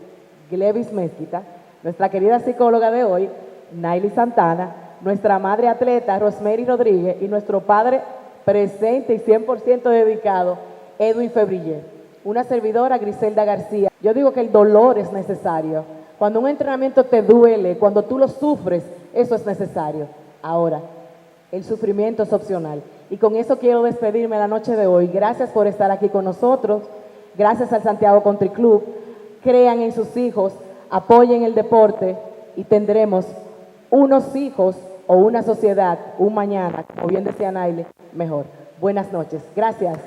[SPEAKER 1] Glevis Mezquita, nuestra querida psicóloga de hoy, Naili Santana, nuestra madre atleta, Rosemary Rodríguez, y nuestro padre presente y 100% dedicado, Edwin Febrille. Una servidora, Griselda García. Yo digo que el dolor es necesario. Cuando un entrenamiento te duele, cuando tú lo sufres, eso es necesario. Ahora, el sufrimiento es opcional. Y con eso quiero despedirme la noche de hoy. Gracias por estar aquí con nosotros. Gracias al Santiago Country Club. Crean en sus hijos, apoyen el deporte y tendremos unos hijos o una sociedad, un mañana, como bien decía Naili, mejor. Buenas noches. Gracias.